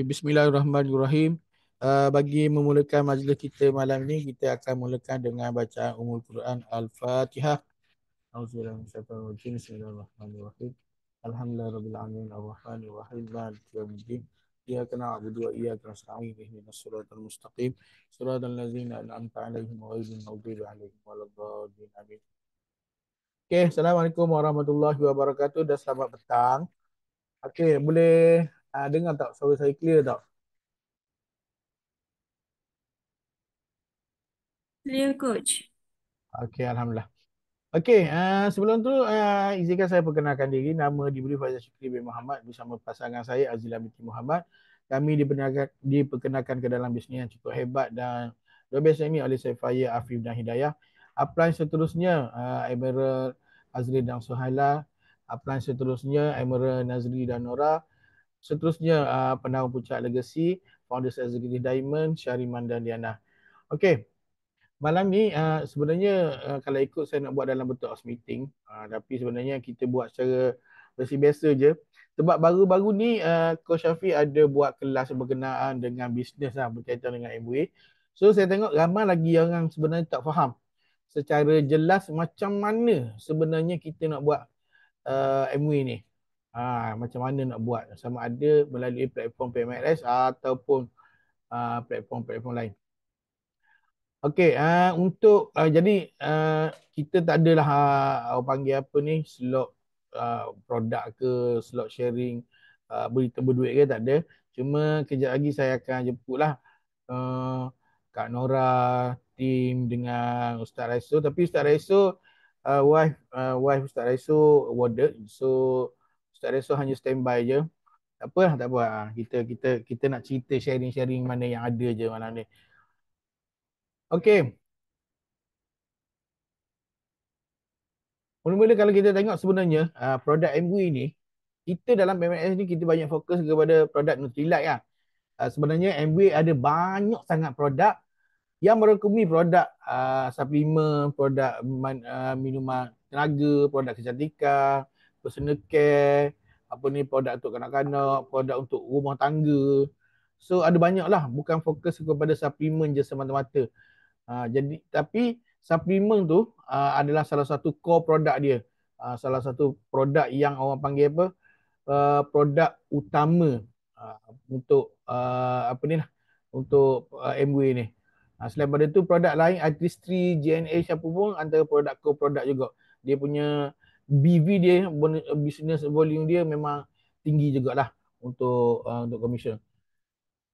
Bismillahirrahmanirrahim. Bagi memulakan majlis kita malam ni, kita akan mulakan dengan bacaan Ummul Quran Al-Fatihah. Auzubillahi minasyaitonir rajim. Bismillahirrahmanirrahim. Alhamdulillahirabbil alamin arrahmanir rahim maliki yaumiddin. Iyyaka na'budu wa iyyaka nasta'in ihdinas siratal mustaqim siratal ladzina an'amta 'alaihim ghairil maghdubi 'alaihim waladdallin. Amin. Okey, Assalamualaikum warahmatullahi wabarakatuh dan selamat petang. Okey, boleh dengar tak suara saya clear tak? Clear, Coach. Okey, alhamdulillah. Okey, sebelum tu izinkan saya perkenalkan diri. Nama diberi Faizal Syukri bin Muhammad bersama pasangan saya Azila binti Muhammad. Kami diperkenalkan ke dalam bisnes yang cukup hebat dan luar biasa ini oleh saya Faya, Afif dan Hidayah. Upline seterusnya Emerald Azri dan Suhaila. Upline seterusnya Emerald Nazri dan Nora. Seterusnya Penawar Puncak Legacy, Founders Executive Diamond, Syariman dan Diana. Okey. Malam ni sebenarnya kalau ikut saya nak buat dalam bentuk house meeting, tapi sebenarnya kita buat secara versi biasa je. Sebab baru-baru ni Coach Syafiq ada buat kelas berkenaan dengan bisnes berkaitan dengan MWay. So saya tengok ramai lagi orang sebenarnya tak faham secara jelas macam mana sebenarnya kita nak buat MWay ni. Macam mana nak buat, sama ada melalui platform PMRS ataupun platform-platform lain. Okey, untuk jadi kita tak adalah orang panggil apa ni, slot produk ke, slot sharing berita berduit ke, tak ada. Cuma kejap lagi saya akan jemputlah Kak Nora, tim dengan Ustaz Raiso. Tapi Ustaz Raiso wife Ustaz Raiso awarded. So Ustaz Raiso hanya standby je. Tak apa lah, tak apa. Kita nak cerita sharing-sharing mana yang ada je malam ni. Okey. Mula-mula kalau kita tengok sebenarnya produk MWay ni, kita dalam PMS ni kita banyak fokus kepada produk Nutrilite lah. Sebenarnya MWay ada banyak sangat produk yang merangkumi produk suplemen, produk minuman tenaga, produk kecantikan, personal care, apa ni, produk untuk kanak-kanak, produk untuk rumah tangga. So ada banyak lah, bukan fokus kepada suplemen je semata-mata. Jadi tapi suplemen tu adalah salah satu core produk dia. Salah satu produk yang orang panggil apa? Produk utama untuk apa ni lah, untuk MWay ni. Selain daripada tu produk lain Artistry, GNH apa pun antara produk core produk juga. Dia punya BV dia, business volume dia memang tinggi jugalah untuk commission.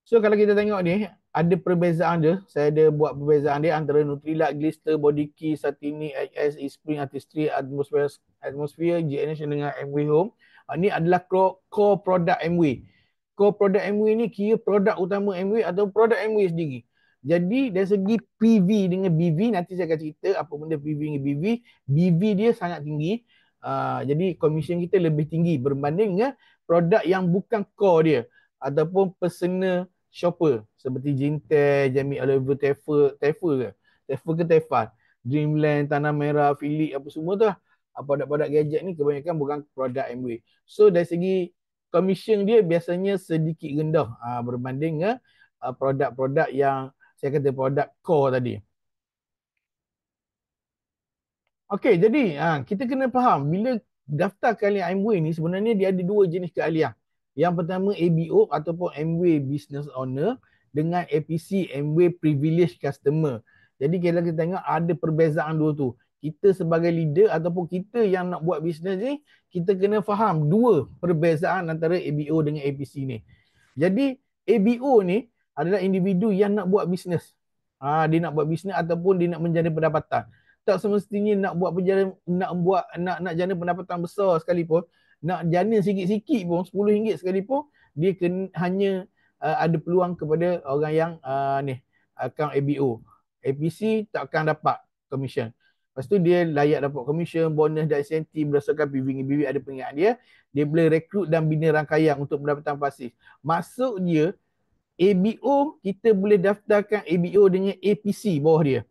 So kalau kita tengok ni, ada perbezaan dia. Saya ada buat perbezaan dia antara Nutrilite, Glister, Body Key, Satini, HS, Espring, Artistry, Atmosphere, GNH dengan MWay Home. Ini adalah core produk MWay. Core produk MWay ni kira produk utama MWay atau produk MWay sendiri. Jadi dari segi PV dengan BV, nanti saya akan cerita apa benda PV dengan BV. BV dia sangat tinggi. Jadi commission kita lebih tinggi berbanding dengan produk yang bukan core dia ataupun personal shopper seperti Jintel, Jamie Oliver, Tefa ke Tefal, Dreamland, Tanah Merah, Philip, apa semua tu lah. Produk-produk gadget ni kebanyakan bukan produk MWay. So dari segi commission dia biasanya sedikit rendah berbanding dengan produk-produk yang saya kata produk core tadi. Okey, jadi kita kena faham bila daftar keahlian MWay ni sebenarnya dia ada dua jenis keahlian. Yang pertama ABO ataupun MWay Business Owner dengan APC MWay Privilege Customer. Jadi kalau kita tengok ada perbezaan dua tu. Kita sebagai leader ataupun kita yang nak buat bisnes ni, kita kena faham dua perbezaan antara ABO dengan APC ni. Jadi ABO ni adalah individu yang nak buat bisnes. Dia nak buat bisnes ataupun dia nak menjana pendapatan. Tak semestinya nak buat perjalanan, nak jana pendapatan besar sekalipun, nak jana sikit-sikit pun, RM10 sekalipun, dia hanya ada peluang kepada orang yang account ABO. APC tak akan dapat commission. Lepas tu dia layak dapat commission, bonus dan insentif berdasarkan PV ada pengingat dia. Dia boleh rekrut dan bina rangkaian untuk pendapatan pasif. Maksud dia, ABO kita boleh daftarkan ABO dengan APC bawah dia.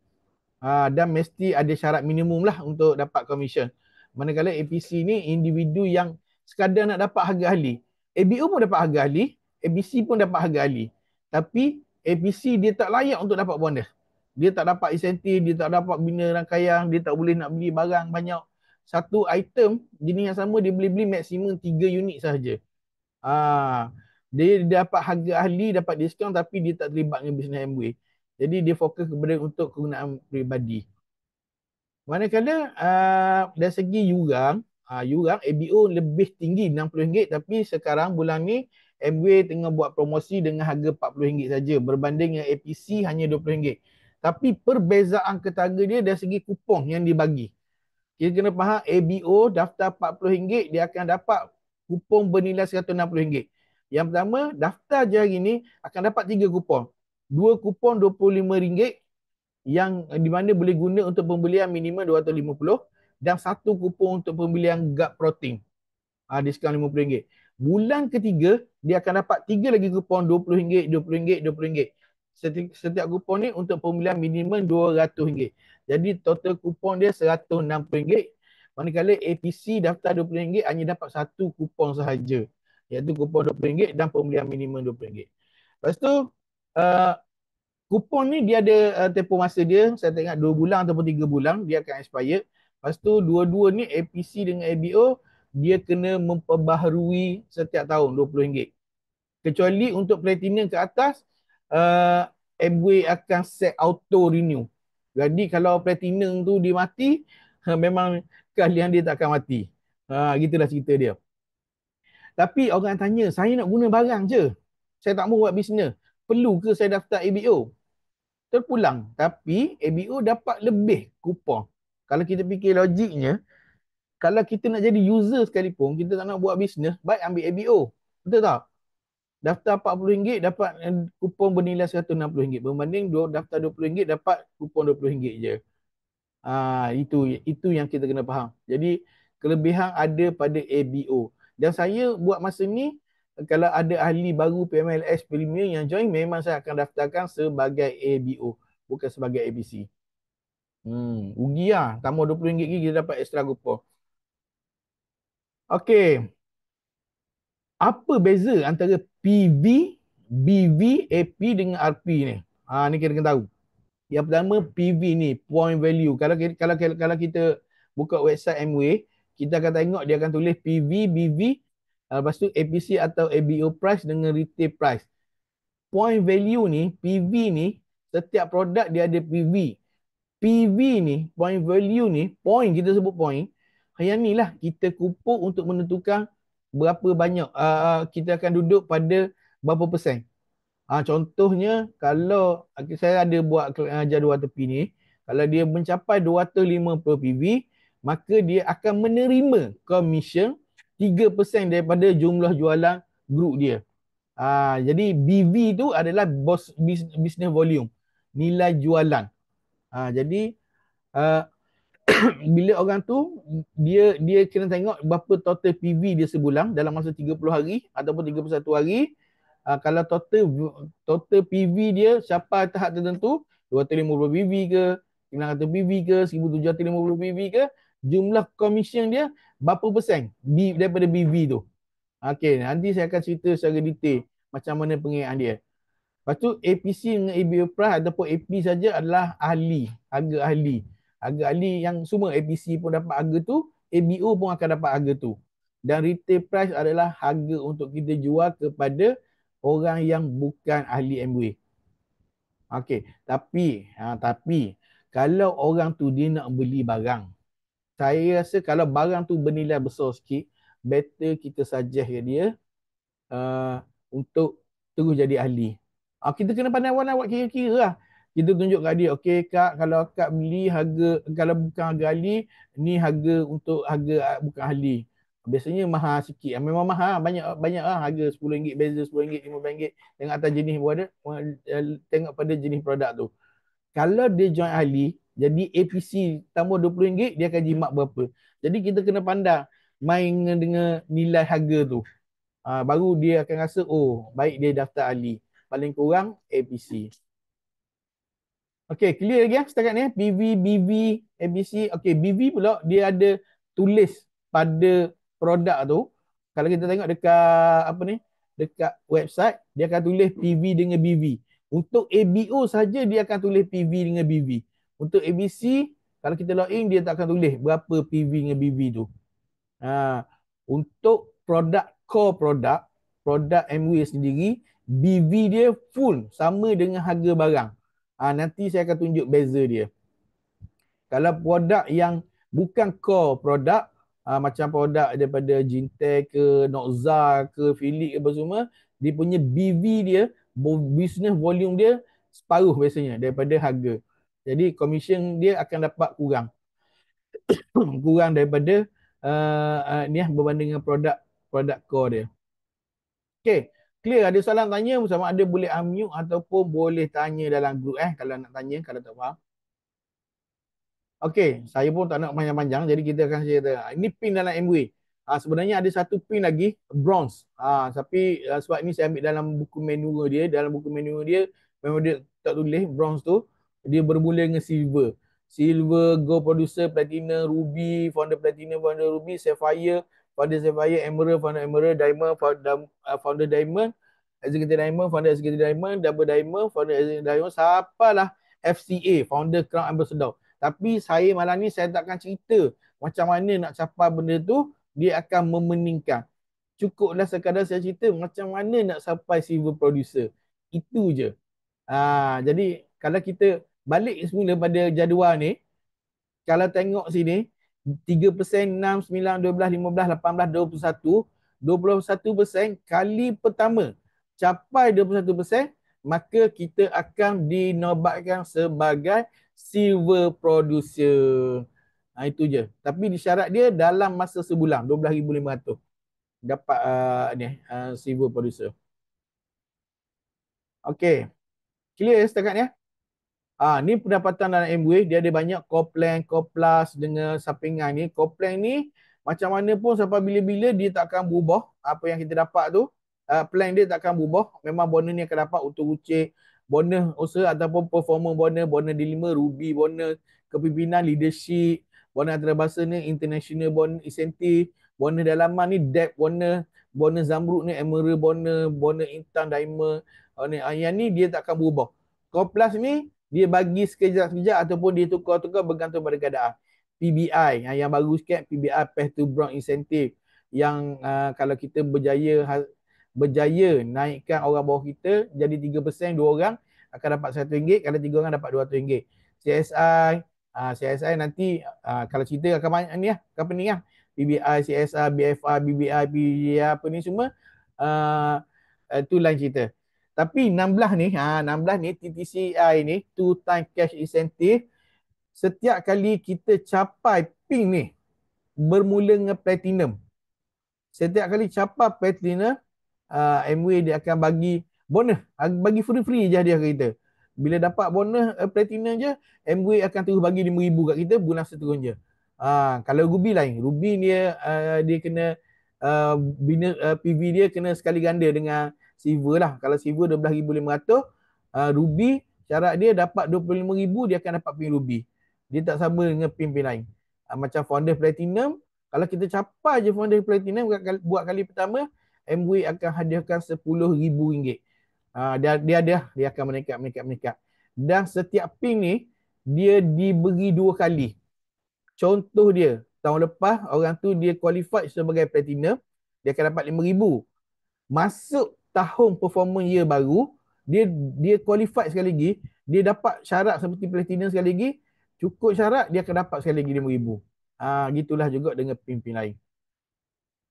Dan mesti ada syarat minimum lah untuk dapat commission. Manakala APC ni individu yang sekadar nak dapat harga ahli. ABO pun dapat harga ahli, ABC pun dapat harga ahli. Tapi APC dia tak layak untuk dapat bonus. Dia tak dapat insentif, dia tak dapat bina rangkaian, dia tak boleh nak beli barang banyak. Satu item jenis yang sama dia boleh beli maksimum 3 unit sahaja. Dia dapat harga ahli, dapat diskaun tapi dia tak terlibat dengan bisnes Amway. Jadi dia fokus kepada untuk kegunaan peribadi. Manakala dari segi yurang, yurang ABO lebih tinggi RM60 tapi sekarang bulan ni Amway tengah buat promosi dengan harga RM40 saja berbanding dengan APC hanya RM20. Tapi perbezaan ketara dia dari segi kupon yang dibagi. Kita kena faham ABO daftar RM40 dia akan dapat kupon bernilai RM160. Yang pertama, daftar je hari ni akan dapat 3 kupon. 2 kupon RM25 yang di mana boleh guna untuk pembelian minimum 250 dan 1 kupon untuk pembelian guard protein. Diskaun RM50. Bulan ketiga dia akan dapat 3 lagi kupon RM20, RM20, RM20. Setiap kupon ni untuk pembelian minimum RM200. Jadi total kupon dia RM160. Manakala APC daftar RM20 hanya dapat 1 kupon sahaja, iaitu kupon RM20 dan pembelian minimum RM20. Lepas tu kupon ni dia ada tempoh masa dia, saya tengok 2 bulan ataupun 3 bulan dia akan expired. Lepas tu dua-dua ni APC dengan ABO dia kena memperbaharui setiap tahun RM20. Kecuali untuk platinum ke atas, Amway akan set auto renew. Jadi kalau platinum tu dia mati, memang keahlian dia tak akan mati. Gitulah cerita dia. Tapi orang tanya, saya nak guna barang je, saya tak mau buat bisnes, perlu ke saya daftar ABO? Terpulang. Tapi ABO dapat lebih kupon. Kalau kita fikir logiknya, kalau kita nak jadi user sekalipun, kita tak nak buat bisnes, baik ambil ABO. Betul tak? Daftar RM40 dapat kupon bernilai RM160. Berbanding daftar RM20 dapat kupon RM20 je. Itu yang kita kena faham. Jadi kelebihan ada pada ABO. Dan saya buat masa ni, kalau ada ahli baru PMLS Premier yang join, memang saya akan daftarkan sebagai ABO, bukan sebagai ABC. Rugi lah. Tambah RM20 lagi kita dapat extra kupon. Okey. Apa beza antara PV, BV, AP dengan RP ni? Ni kita kena tahu. Yang pertama PV ni, point value. Kalau kita buka website Amway, kita akan tengok dia akan tulis PV, BV, lepas tu APC atau ABO price dengan retail price. Point value ni, PV ni, setiap produk dia ada PV. PV ni, point value ni, point kita sebut point, yang ni lah kita kumpul untuk menentukan berapa banyak kita akan duduk pada berapa persen. Contohnya kalau saya ada buat jadual tepi ni, kalau dia mencapai 250 PV, maka dia akan menerima komisen 3% daripada jumlah jualan grup dia. Jadi BV tu adalah business volume, nilai jualan. Jadi bila orang tu dia kena tengok berapa total PV dia sebulan dalam masa 30 hari ataupun 31 hari. Kalau total PV dia capai tahap tertentu 250 PV ke, 900 PV ke, 1750 PV ke, jumlah komisen dia berapa persen daripada BV tu. Okey, nanti saya akan cerita secara detail macam mana pengiraan dia. Lepas tu APC dengan ABO Price ataupun AP saja adalah ahli, harga ahli. Harga ahli yang semua APC pun dapat harga tu, ABO pun akan dapat harga tu. Dan retail price adalah harga untuk kita jual kepada orang yang bukan ahli Amway. Okey, tapi kalau orang tu dia nak beli barang, saya rasa kalau barang tu bernilai besar sikit, better kita suggest ke dia untuk terus jadi ahli. Kita kena pandai-pandai buat kira-kira lah. Kita tunjuk kat dia, okey kak, kalau kak beli harga, kalau bukan harga ahli, ni harga untuk harga bukan ahli. Biasanya mahal sikit. Memang mahal, banyak lah harga RM10, beza RM10, RM15. Tengok atas jenis ada, tengok pada jenis produk tu. Kalau dia join ahli, jadi APC tambah RM20, dia akan jimat berapa. Jadi kita kena pandang main dengan nilai harga tu. Baru dia akan rasa, oh baik dia daftar ahli. Paling kurang APC. Okey, clear lagi setakat ni. PV, BV, ABC. Okey, BV pula dia ada tulis pada produk tu. Kalau kita tengok dekat apa ni? dekat website, dia akan tulis PV dengan BV. Untuk ABO saja dia akan tulis PV dengan BV. Untuk ABC, kalau kita login, dia tak akan tulis berapa PV dengan BV tu. Ha, untuk produk MW sendiri, BV dia full sama dengan harga barang. Nanti saya akan tunjuk beza dia. Kalau produk yang bukan core produk, macam produk daripada Jintek ke, Noxa ke, Philips ke apa semua, dia punya BV dia, business volume dia separuh biasanya daripada harga. Jadi commission dia akan dapat kurang. Kurang daripada ni berbanding dengan produk core dia. Okey, clear? Ada soalan tanya sama ada boleh unmute ataupun boleh tanya dalam group kalau nak tanya, kalau tak faham. Okey, saya pun tak nak panjang-panjang, jadi kita akan cerita. Ini pin dalam MW. Sebenarnya ada satu pin lagi, bronze. Tapi sebab ini saya ambil dalam buku manual dia. Dalam buku manual dia, memang dia tak tulis bronze tu. Dia bermula dengan silver. Silver, gold producer, platinum, ruby, founder platinum, founder ruby, sapphire, founder sapphire, emerald, founder emerald, diamond, founder diamond, executive diamond, founder executive diamond, double diamond, founder executive diamond, siapalah FCA, founder crown ambassador. Tapi saya malam ni saya takkan cerita macam mana nak capai benda tu, dia akan memeningkan. Cukuplah sekadar saya cerita macam mana nak sampai silver producer. Itu je. Jadi kalau kita balik semula pada jadual ni, kalau tengok sini 3%, 6, 9, 12, 15, 18, 21, 21% kali pertama capai 21%, maka kita akan dinobatkan sebagai silver producer. Itu je. Tapi disyarat dia dalam masa sebulan 12,500 dapat silver producer. Okey. Clear setakat ni? Ni pendapatan dalam MWave, dia ada banyak core plan, core plus dengan sampingan ni. Core plan ni macam mana pun sampai bila-bila dia tak akan berubah apa yang kita dapat tu. Plan dia tak akan berubah. Memang bonus ni akan dapat untuk ucik, bonus usaha ataupun performance bonus, bonus D5, Ruby bonus, kepimpinan, leadership, bonus antarabangsa ni, international bonus, insentif, bonus dalaman ni, debt bonus, bonus Zamrud ni, Emerald bonus, bonus Intan, Diamond. Yang ni dia tak akan berubah. Core plus ni dia bagi sekejap-sekejap ataupun dia tukar-tukar bergantung pada keadaan. PBI yang baru sikit, PBI Path to Bronze Incentive, yang kalau kita berjaya naikkan orang bawah kita jadi 3%, 2 orang akan dapat RM100, kalau 3 orang dapat RM200. CSI nanti kalau cerita akan banyak ni company PBI, CSI, BFR, BBI, PBI apa ni semua, tu lain cerita. Tapi 16 ni, 16 ni TTCI ni, two time cash incentive, setiap kali kita capai pin ni bermula dengan platinum. Setiap kali capai platinum, MW dia akan bagi bonus, bagi free-free je dia kita. Bila dapat bonus platinum je, MW akan terus bagi RM5,000 kat kita bulan seterusnya. Kalau Ruby lain, Ruby dia dia kena PV dia kena sekali ganda dengan silver lah. Kalau silver 12,500, Ruby syarat dia dapat 25,000, dia akan dapat pin Ruby. Dia tak sama dengan pin-pin lain. Macam founder platinum, kalau kita capai je founder platinum buat kali pertama, MW akan hadiahkan RM10,000. Dia akan meningkat. Dan setiap pin ni dia diberi 2 kali. Contoh dia, tahun lepas orang tu dia qualified sebagai platinum, dia akan dapat RM5,000. Masuk tahun performance year baru, dia qualified sekali lagi, dia dapat syarat seperti platinum sekali lagi, cukup syarat dia akan dapat sekali lagi RM5,000. Gitulah juga dengan pin-pin lain.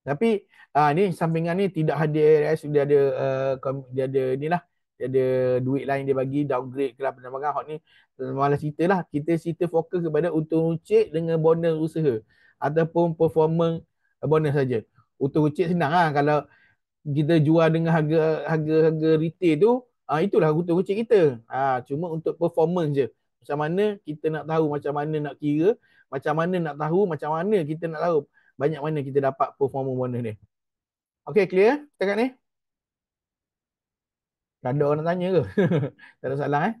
Tapi ni sampingan ni tidak ada ARS, dia ada inilah, dia ada duit lain dia bagi, downgrade ke apa nama hot ni. Malah cerita lah, kita cerita fokus kepada untung runcit dengan bonus usaha ataupun performance bonus saja. Untung runcit senang kalau kita jual dengan harga retail tu, itulah untung runcit kita. Cuma untuk performance je. Macam mana kita nak tahu, macam mana nak kira, macam mana nak tahu, macam mana kita nak tahu banyak mana kita dapat performance bonus ni. Okay, clear setakat ni? Tak ada orang nak tanya ke? Tak ada salah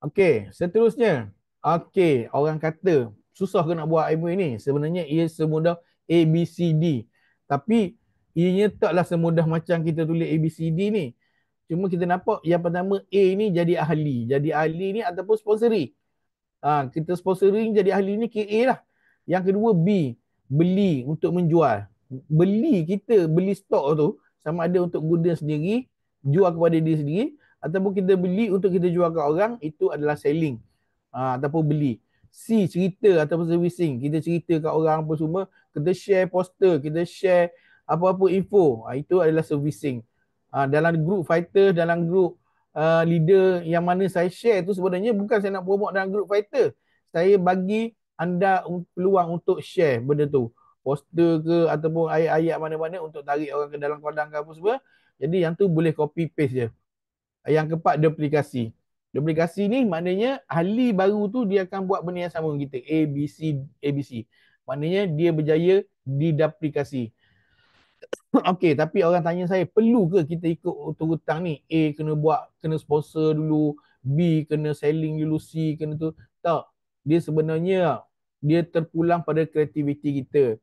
Okay, seterusnya. Okay, orang kata, susah ke nak buat MOA ni? Sebenarnya ia semudah ABCD. Tapi Ianya taklah semudah macam kita tulis ABCD ni. Cuma kita nampak yang pertama A ni jadi ahli. Jadi ahli ni ataupun sponsori. Kita sponsoring jadi ahli ni KA lah. Yang kedua B, beli untuk menjual. Beli, kita beli stok tu sama ada untuk guna sendiri, jual kepada dia sendiri, ataupun kita beli untuk kita jual ke orang, itu adalah selling. Ataupun beli. C, cerita ataupun servicing. Kita cerita kat orang apa semua, kita share poster, kita share apa-apa info. Itu adalah servicing. Dalam group fighter, dalam group leader yang mana saya share tu sebenarnya bukan saya nak promote dalam group fighter. Saya bagi anda peluang untuk share benda tu. Poster ke ataupun ayat-ayat mana-mana untuk tarik orang ke dalam kodang ke apa semua. Jadi yang tu boleh copy paste je. Yang keempat, duplikasi. Duplikasi ni maknanya ahli baru tu dia akan buat benda yang sama dengan kita. A, B, C, A, B, C. Maknanya dia berjaya diduplikasi. Okey, tapi orang tanya saya, perlu ke kita ikut hutang ni? A kena buat, kena sponsor dulu, B kena selling dulu, C kena tu. Tak. Dia sebenarnya dia terpulang pada kreativiti kita.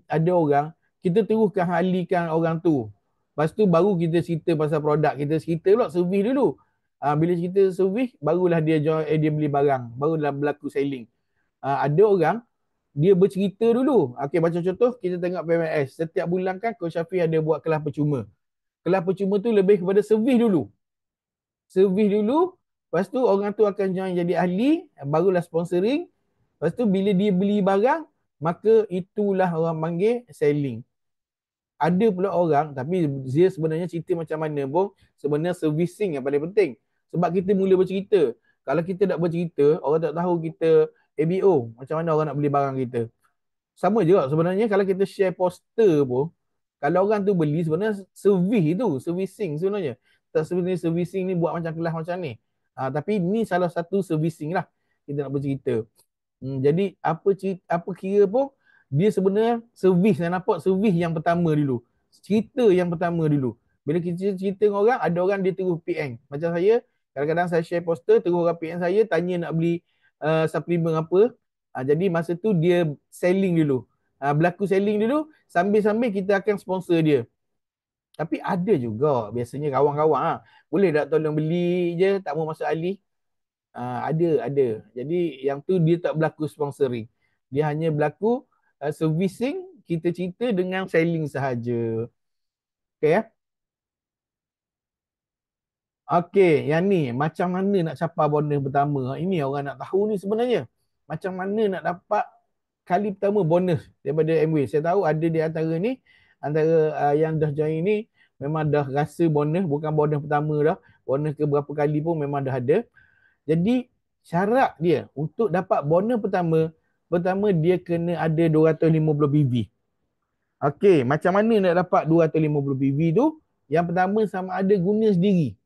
Ada orang, kita teruskan halikan orang tu. Lepas tu baru kita cerita pasal produk, kita cerita pula servis dulu. Bila cerita servis, barulah dia join, dia beli barang, barulah berlaku selling. Ada orang dia bercerita dulu. Okey, macam contoh kita tengok PMS. Setiap bulan kan Coach Syafiq ada buat kelas percuma. Kelas percuma tu lebih kepada servis dulu. Servis dulu, lepas tu orang tu akan join jadi ahli, barulah sponsoring. Lepas tu bila dia beli barang, maka itulah orang panggil selling. Ada pula orang, tapi dia sebenarnya cerita macam mana pun, sebenarnya servicing yang paling penting. Sebab kita mula bercerita. Kalau kita tak bercerita, orang tak tahu kita ABO. Macam mana orang nak beli barang kita. Sama juga sebenarnya kalau kita share poster pun, kalau orang tu beli sebenarnya servis itu, servicing sebenarnya. Tak sebenarnya servicing ni buat macam kelas macam ni. Tapi ni salah satu servicing lah kita nak bercerita. Jadi apa kira pun dia sebenarnya servis, saya nampak servis yang pertama dulu. Cerita yang pertama dulu. Bila kita cerita dengan orang, ada orang dia terus PM. Macam saya, kadang-kadang saya share poster, terus orang PM saya, tanya nak beli suplemen apa. Jadi masa tu dia selling dulu. Berlaku selling dulu, sambil-sambil kita akan sponsor dia. Tapi ada juga biasanya kawan-kawan boleh tak tolong beli je, tak mau masuk ahli. Ada. Jadi yang tu dia tak berlaku sponsoring. Dia hanya berlaku servicing, kita cerita dengan selling sahaja. Okay ya. Okey, yang ni macam mana nak capai bonus pertama? Ini orang nak tahu ni sebenarnya. Macam mana nak dapat kali pertama bonus daripada MW? Saya tahu ada di antara ni, antara yang dah join ni memang dah rasa bonus, bukan bonus pertama dah. Bonus ke berapa kali pun memang dah ada. Jadi syarat dia untuk dapat bonus pertama dia kena ada 250 PV. Okey, macam mana nak dapat 250 PV tu? Yang pertama sama ada guna sendiri.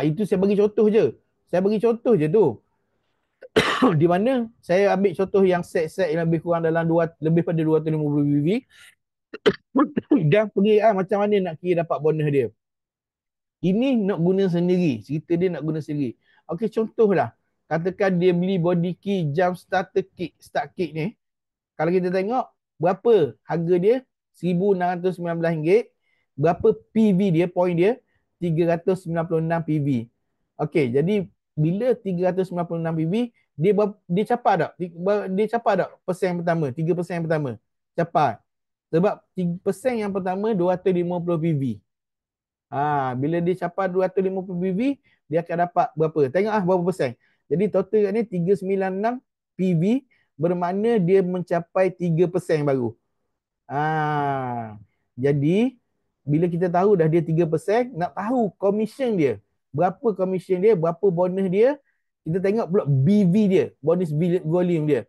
Itu saya bagi contoh je. Saya bagi contoh je tu. Di mana saya ambil contoh yang set-set yang lebih kurang dalam lebih pada 250 PV dan pergi macam mana nak kira dapat bonus dia. Ini nak guna sendiri. Cerita dia nak guna sendiri. Okey, contohlah. Katakan dia beli body key jump starter kit, start kit ni. Kalau kita tengok berapa harga dia, RM1,619. Berapa PV dia, point dia, 396 PV. Okey, jadi bila 396 PV, dia capai tak? Dia capai tak persen yang pertama, 3% yang pertama? Capai. Sebab 3% yang pertama 250 PV. Bila dia capai 250 PV, dia akan dapat berapa? Tengok berapa persen. Jadi total ni 396 PV, bermakna dia mencapai 3% baru. Jadi bila kita tahu dah dia 3%, nak tahu komisen dia. Berapa komisen dia, berapa bonus dia, kita tengok pula BV dia, bonus volume dia.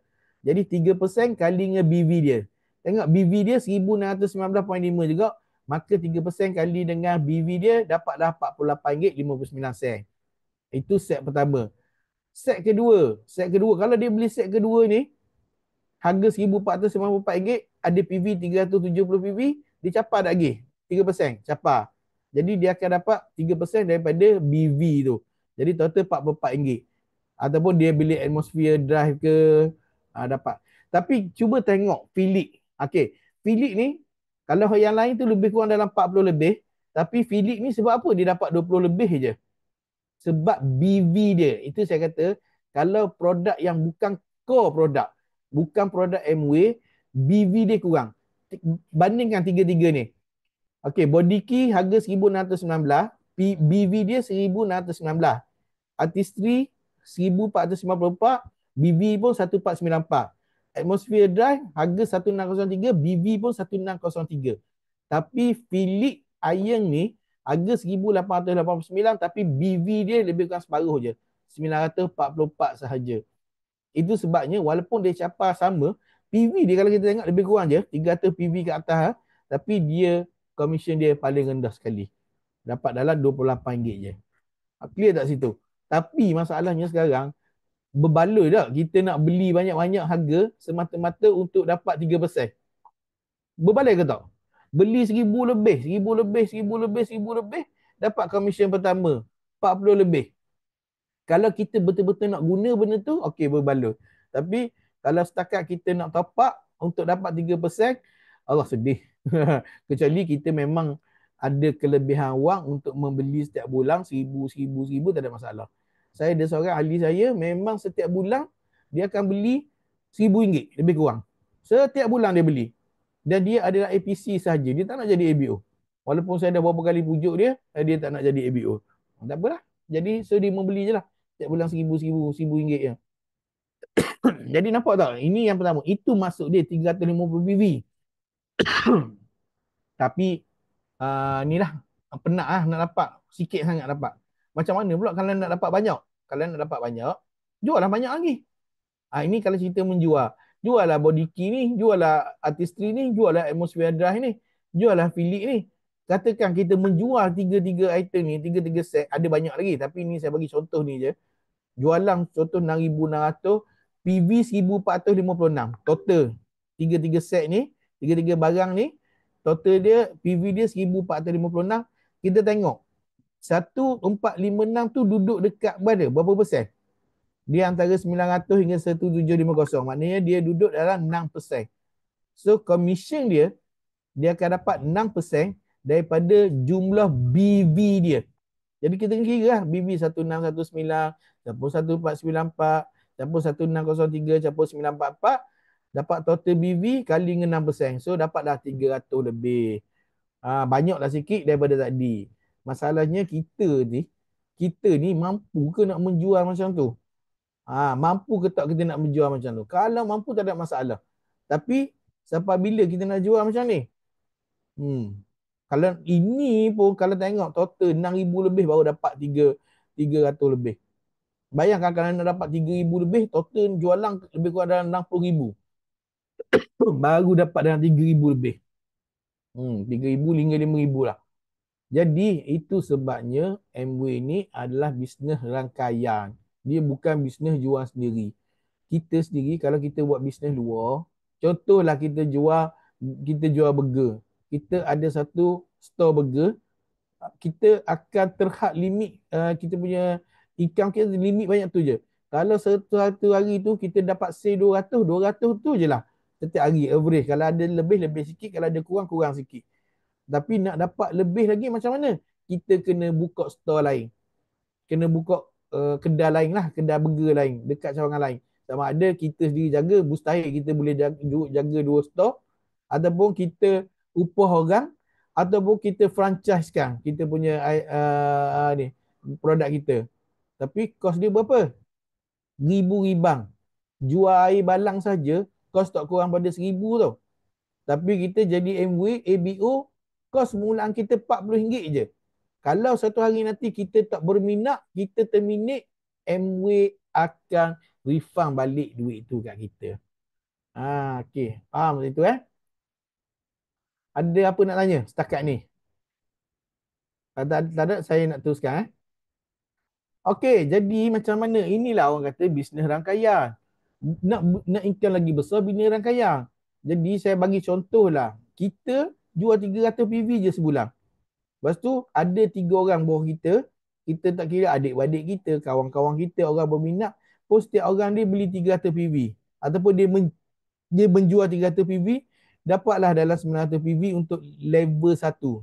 Jadi 3% kali dengan BV dia. Tengok BV dia 1619.5 juga, maka 3% kali dengan BV dia dapatlah RM48.59. Itu set pertama. Set kedua kalau dia beli set kedua ni harga RM1,494, ada PV 370 PV, dia capai tak lagi? 3% capai. Jadi dia akan dapat 3% daripada BV tu. Jadi total RM44. Ataupun dia beli atmosphere drive ke, dapat. Tapi cuba tengok Philip. Okey, Philip ni Kalau yang lain tu lebih kurang dalam 40 lebih, tapi Philip ni sebab apa dia dapat 20 lebih je? Sebab BV dia. Itu saya kata, kalau produk yang bukan core produk, bukan produk MW, BV dia kurang. Bandingkan tiga-tiga ni. Okey, body key harga 1619, BV dia 1619. Artistry 1454, BV pun 1494. Atmosphere Drive harga 1603, BV pun 1603. Tapi Philip Iron ni harga 1889, tapi BV dia lebih kurang separuh je. 944 sahaja. Itu sebabnya walaupun dia capar sama, PV dia kalau kita tengok lebih kurang je 300 PV ke atas, tapi dia commission dia paling rendah sekali. Dapat dalam RM28 je. Clear tak situ? Tapi masalahnya sekarang berbaloi tak kita nak beli banyak-banyak harga semata-mata untuk dapat 3%. Berbaloi ke tak? Beli 1000 lebih, 1000 lebih, 1000 lebih, 1000 lebih, dapat komisen pertama 40 lebih. Kalau kita betul-betul nak guna benda tu, okey, berbaloi. Tapi kalau setakat kita nak top up untuk dapat 3%, Allah sedih. Kecuali kita memang ada kelebihan wang untuk membeli setiap bulan 1000, 1000, 1000, tak ada masalah. Saya ada seorang ahli saya, memang setiap bulan dia akan beli RM1000 lebih kurang. Setiap bulan dia beli. Dan dia adalah APC sahaja. Dia tak nak jadi ABO. Walaupun saya dah beberapa kali pujuk dia, dia tak nak jadi ABO. Tak apalah. Jadi, so dia membeli je lah. Setiap bulan RM1000 je. Jadi nampak tak? Ini yang pertama. Itu masuk dia 350 PV. Tapi ni lah, penat lah nak dapat. Sikit sangat dapat. Macam mana pula kalau nak dapat banyak? Kalau nak dapat banyak, jual lah banyak lagi. Ini kalau cerita menjual. Jual lah body key ni, jual lah artistry ni, jual lah atmosphere drive ni, jual lah Philip ni. Katakan kita menjual tiga-tiga item ni, tiga-tiga set, ada banyak lagi. Tapi ni saya bagi contoh ni je. Jualan contoh 6,600, PV 1456. Total tiga-tiga set ni, tiga-tiga barang ni, total dia, PV dia 1456. Kita tengok 1456 tu duduk dekat berapa persen? Dia antara 900 hingga 1750. Maknanya dia duduk dalam 6%. So commission dia akan dapat 6% daripada jumlah BV dia. Jadi kita kira lah BV 1619 campur 1494 campur 1603 campur 944, dapat total BV kali dengan 6%. So dapatlah 300 lebih. Banyaklah sikit daripada tadi. Masalahnya kita ni mampu ke nak menjual macam tu? Mampu ke tak kita nak menjual macam tu? Kalau mampu tak ada masalah. Tapi sampai bila kita nak jual macam ni? Kalau ini pun kalau tengok total 6,000 lebih baru dapat 300 lebih. Bayangkan kalau nak dapat 3,000 lebih, total jualan lebih kurang dalam 60,000. Baru dapat dalam 3,000 lebih. 3,000 hingga 5,000 lah. Jadi itu sebabnya MW ni adalah bisnes rangkaian. Dia bukan bisnes jual sendiri. Kita sendiri kalau kita buat bisnes luar, contohlah kita jual burger. Kita ada satu store burger, kita akan terhad limit kita punya income, kita limit banyak tu je. Kalau satu hari tu kita dapat say 200 tu je lah setiap hari average. Kalau ada lebih sikit, kalau ada kurang sikit. Tapi nak dapat lebih lagi macam mana? Kita kena buka store lain. Kena buka kedai lain lah, kedai burger lain dekat cawangan lain. Sama ada kita sendiri jaga, mustahil kita boleh jaga dua store, ataupun kita upah orang, ataupun kita franchise-kan kita punya ni produk kita. Tapi kos dia berapa? Ribu-ribang. Jual air balang saja kos tak kurang pada 1,000 tau. Tapi kita jadi MW, ABO, kos mulaan kita RM40 je. Kalau satu hari nanti kita tak berminat, kita terminate, MW akan refund balik duit tu kat kita. Okey. Faham itu Ada apa nak tanya setakat ni? Tak ada, saya nak teruskan. Okey, jadi macam mana? Inilah orang kata bisnes rangkaian. Nak income lagi besar, bina rangkaian. Jadi saya bagi contoh lah. Kita jual 300 PV je sebulan. Lepas tu ada 3 orang bawah kita. Kita tak kira adik-adik kita, kawan-kawan kita, orang berminat. Pun setiap orang dia beli 300 PV. Ataupun dia menjual 300 PV. dapatlah dalam 900 PV untuk level 1.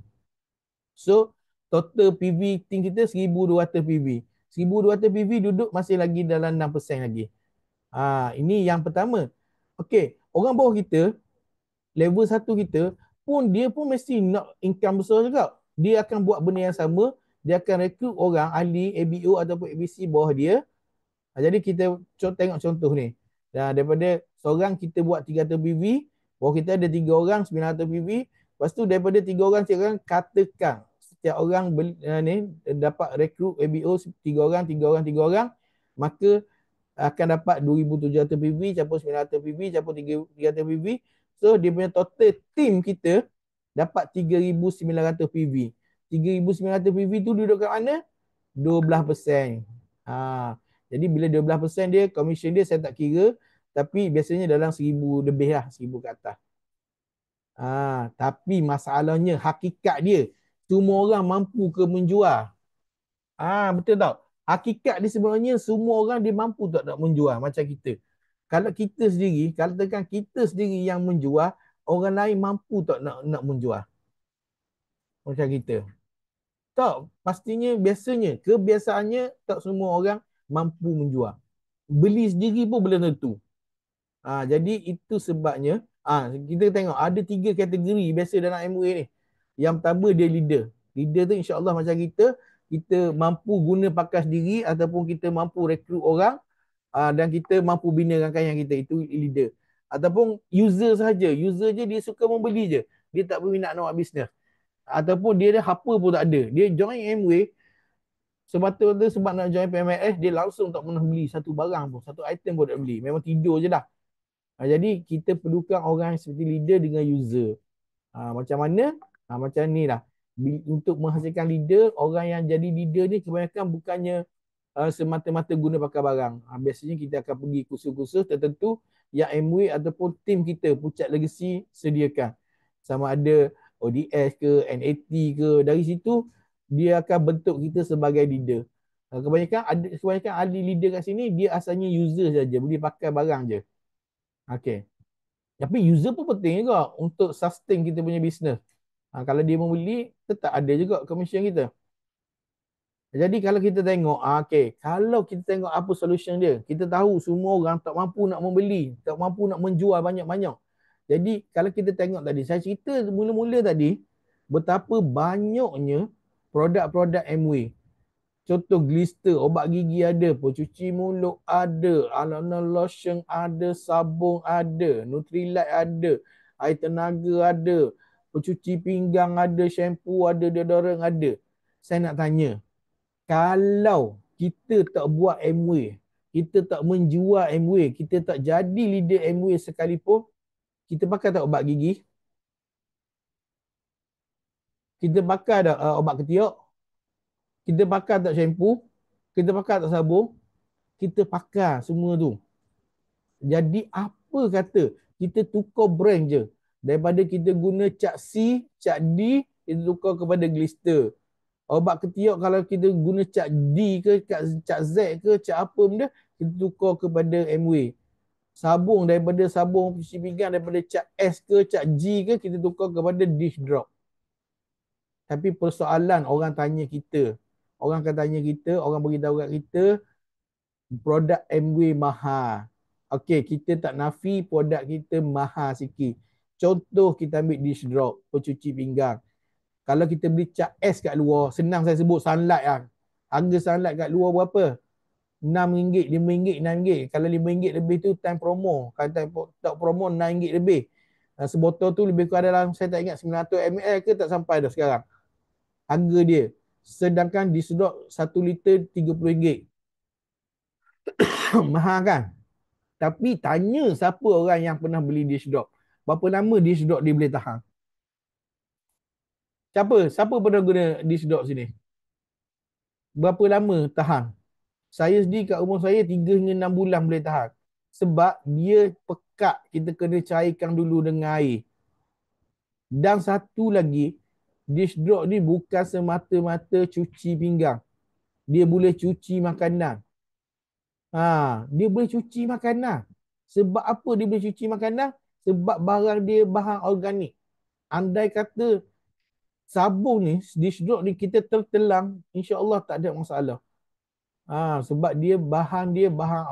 So total PV ting kita 1200 PV. 1200 PV duduk masih lagi dalam 6% lagi. Ini yang pertama. Okey, orang bawah kita, level 1 kita pun dia pun mesti nak income besar juga. Dia akan buat benda yang sama, dia akan rekrut orang ahli ABO ataupun ABC bawah dia. Jadi kita tengok contoh ni. Daripada seorang kita buat 300 PV, bawah kita ada 3 orang 900 PV. Lepas tu daripada 3 orang, 3 orang katakan setiap orang ni dapat rekrut ABO 3 orang, 3 orang, 3 orang, maka akan dapat 2700 PV campur 900 PV campur 300 PV. So dia punya total team kita dapat 3900 PV. 3900 PV tu duduk kat mana? 12%. Jadi bila 12% dia, commission dia saya tak kira, tapi biasanya dalam 1000 lebih lah, 1000 ke atas. Tapi masalahnya hakikat dia, semua orang mampu ke menjual? Betul tak? Hakikat dia sebenarnya semua orang dia mampu tak nak menjual macam kita. Kalau kita sendiri, katakan kita sendiri yang menjual, orang lain mampu tak nak menjual macam kita. Tak, pastinya biasanya, kebiasaannya tak semua orang mampu menjual. Beli sendiri pun belum tentu. Jadi itu sebabnya kita tengok ada 3 kategori biasa dalam MOA ni. Yang pertama dia leader. Leader tu insya-Allah macam kita mampu guna pakai sendiri ataupun kita mampu rekrut orang dan kita mampu bina rangkaian kita, itu leader. Ataupun user saja. User je dia suka membeli je. Dia tak berminat nak buat bisnes. Ataupun dia apa pun tak ada. Dia join MOA semata-mata sebab nak join PMS, dia langsung tak pernah beli satu barang pun, satu item pun tak beli. Memang tidur je dah. Jadi kita perlukan orang seperti leader dengan user. Macam mana? Macam ni lah. Untuk menghasilkan leader, orang yang jadi leader ni kebanyakan bukannya semata-mata guna pakai barang. Biasanya kita akan pergi kursus-kursus tertentu yang MOA ataupun tim kita, Pucat Legacy, sediakan. Sama ada ODS ke, NAT ke, dari situ dia akan bentuk kita sebagai leader. Kebanyakan ahli leader kat sini, dia asalnya user saja, boleh pakai barang je. Okay. Tapi user pun penting juga untuk sustain kita punya bisnes. Kalau dia membeli, tetap ada juga commission kita. Jadi kalau kita tengok, kalau kita tengok apa solution dia, kita tahu semua orang tak mampu nak membeli, tak mampu nak menjual banyak-banyak. Jadi kalau kita tengok tadi, saya cerita mula-mula tadi, betapa banyaknya produk-produk MOA. Contoh glister, obat gigi ada, pencuci mulut ada, alana lotion ada, sabun ada, Nutrilite ada, air tenaga ada, pencuci pinggang ada, shampoo ada, deodorant ada. Saya nak tanya, kalau kita tak buat MOA, kita tak menjual MOA, kita tak jadi leader MOA sekalipun, kita pakai tak obat gigi? Kita pakai tak obat ketiak? Kita pakai tak shampoo? Kita pakai tak sabun? Kita pakai semua tu. Jadi apa kata kita tukar brand je. Daripada kita guna cat C, cat D, kita tukar kepada glister. Obat ketiak kalau kita guna cat D ke, cat Z ke, cat apa benda, kita tukar kepada MOA. Sabun daripada sabun cuci pinggang daripada cat S ke, cat G ke, kita tukar kepada dish drop. Tapi persoalan orang tanya kita, orang akan tanya kita, orang beritahu kat kita, produk MOA mahal. Okey, kita tak nafi produk kita mahal sikit. Contoh kita ambil dish drop, pencuci pinggang. Kalau kita beli cat S kat luar, senang saya sebut Sunlight lah. Harga Sunlight kat luar berapa? RM6, RM5, RM6. Kalau RM5 lebih tu time promo. Kalau time tak promo RM6 lebih. Sebotol tu lebih kurang dalam, saya tak ingat 900 ml ke, tak sampai dah sekarang. Harga dia. Sedangkan disedot 1 liter RM30. Mahal kan? Tapi tanya siapa orang yang pernah beli dish drop. Berapa lama dish drop dia boleh tahan? Siapa pernah guna dish drop sini? Berapa lama tahan? Saya sendiri kat rumah saya 3 hingga 6 bulan boleh tahan. Sebab dia pekat, kita kena cairkan dulu dengan air. Dan satu lagi, dish drop ni bukan semata-mata cuci pinggang. Dia boleh cuci makanan. Dia boleh cuci makanan. Sebab apa dia boleh cuci makanan? sebab barang dia bahan organik. Andai kata sabun ni, dish drop ni kita tertelang, insya-Allah tak ada masalah. Sebab dia bahan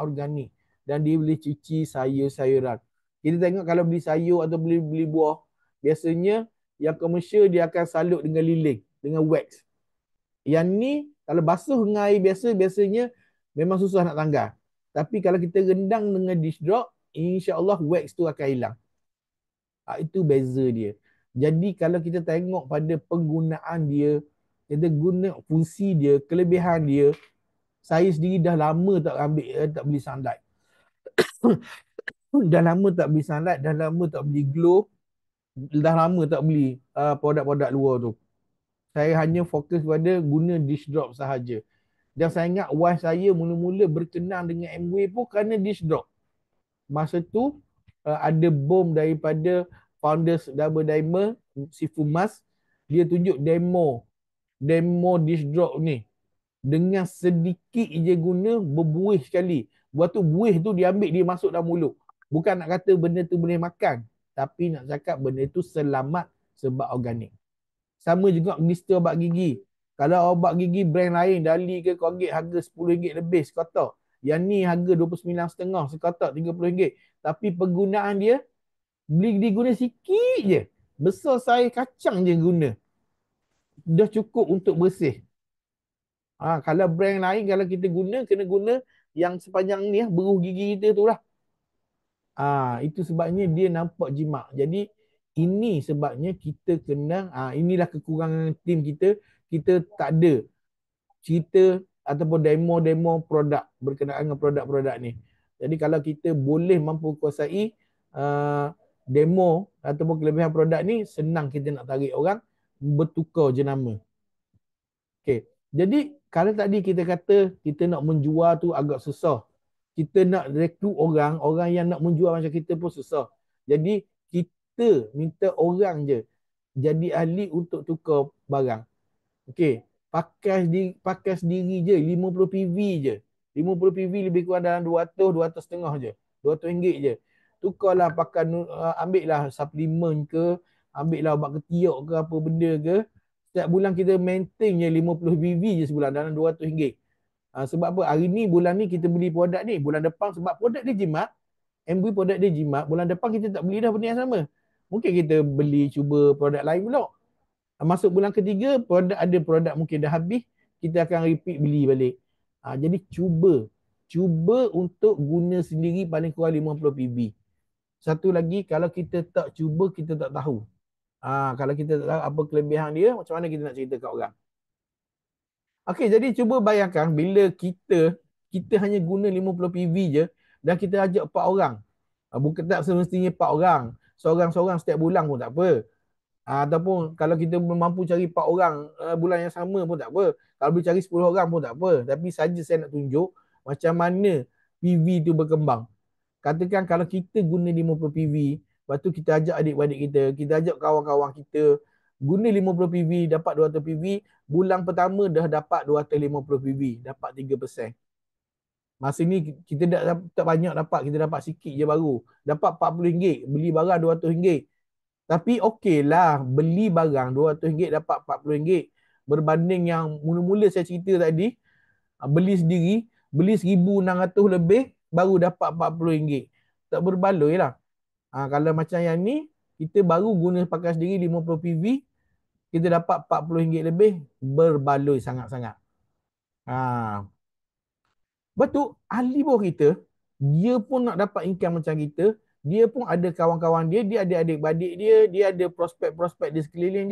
organik dan dia boleh cuci sayur-sayuran. Kita tengok kalau beli sayur atau beli buah, biasanya yang komersial dia akan salut dengan lilin, dengan wax. Yang ni kalau basuh dengan air biasa, biasanya memang susah nak tanggal. Tapi kalau kita rendang dengan dish drop, insya-Allah wax tu akan hilang. Itu beza dia. Jadi kalau kita tengok pada penggunaan dia, kita guna fungsi dia, kelebihan dia, saya sendiri dah lama tak ambil tak beli sunlight. Dah lama tak beli sunlight, dah lama tak beli glow, dah lama tak beli produk-produk luar tu. Saya hanya fokus pada guna dish drop sahaja. Dan saya ingat wife saya mula-mula berkenan dengan Amway pun kerana dish drop. Masa tu ada bom daripada founders Double Diamond, si Fumas, dia tunjuk demo dish drop ni. Dengan sedikit je guna, berbuih sekali. Buat tu buih tu dia ambil, dia masuk dalam mulut. Bukan nak kata benda tu boleh makan, tapi nak cakap benda tu selamat sebab organik. Sama juga blister obat gigi. Kalau obat gigi brand lain, Dali ke Colgate, harga RM10 lebih sekotak. Yang ni harga RM29.5 sekotak, RM30. Tapi penggunaan dia, beli diguna sikit je. Besar saya kacang je guna. Dah cukup untuk bersih. Kalau brand lain, kalau kita guna, kena guna yang sepanjang ni, beruh gigi kita tu lah. Itu sebabnya dia nampak jimat. Jadi, ini sebabnya kita kena, inilah kekurangan tim kita. Kita tak ada cerita ataupun demo-demo produk berkenaan dengan produk-produk ni. Jadi, kalau kita boleh mampu kuasai demo ataupun kelebihan produk ni, senang kita nak tarik orang, bertukar jenama. Okay. Jadi kalau tadi kita kata kita nak menjual tu agak susah. Kita nak rekrut orang yang nak menjual macam kita pun susah. Jadi kita minta orang je jadi ahli untuk tukar barang. Okey, pakai sendiri je 50 PV je. 50 PV lebih kurang dalam 200, 200 setengah je. RM200 je. Tukarlah pakai ambil lah suplemen ke, ambil lah obat ketiak ke apa benda ke. Setiap bulan kita maintain je 50 PV je sebulan dalam RM200. Sebab apa? Hari ni bulan ni kita beli produk ni, bulan depan sebab produk dia jimat, MV produk dia jimat, bulan depan kita tak beli dah benda yang sama. Mungkin kita beli cuba produk lain pula. Masuk bulan ketiga, ada produk mungkin dah habis, kita akan repeat beli balik. Jadi cuba untuk guna sendiri paling kurang 50 PV. Satu lagi, kalau kita tak cuba, kita tak tahu. Kalau kita tak tahu apa kelebihan dia, macam mana kita nak cerita kat orang. Okey, jadi cuba bayangkan bila kita hanya guna 50 PV je dan kita ajak 4 orang. Bukan tak semestinya 4 orang. Seorang-seorang setiap bulan pun tak apa. Ataupun kalau kita mampu cari 4 orang bulan yang sama pun tak apa. Kalau boleh cari 10 orang pun tak apa. Tapi saja saya nak tunjuk macam mana PV tu berkembang. Katakan kalau kita guna 50 PV, lepas tu kita ajak adik-adik kita ajak kawan-kawan kita, guna 50 PV, dapat 200 PV, bulan pertama dah dapat 250 PV, dapat 3%. Masa ni kita tak banyak dapat, kita dapat sikit je baru. Dapat RM40, beli barang RM200. Tapi okey lah, beli barang RM200 dapat RM40. Berbanding yang mula-mula saya cerita tadi, beli sendiri, beli RM1,600 lebih, baru dapat RM40. Tak berbaloi lah. Kalau macam yang ni, kita baru guna pakai sendiri 50 PV, kita dapat RM40 lebih, berbaloi sangat-sangat. Betul, ahli bawah kita, dia pun nak dapat income macam kita, dia pun ada kawan-kawan dia, dia ada adik-beradik dia ada prospek-prospek di sekeliling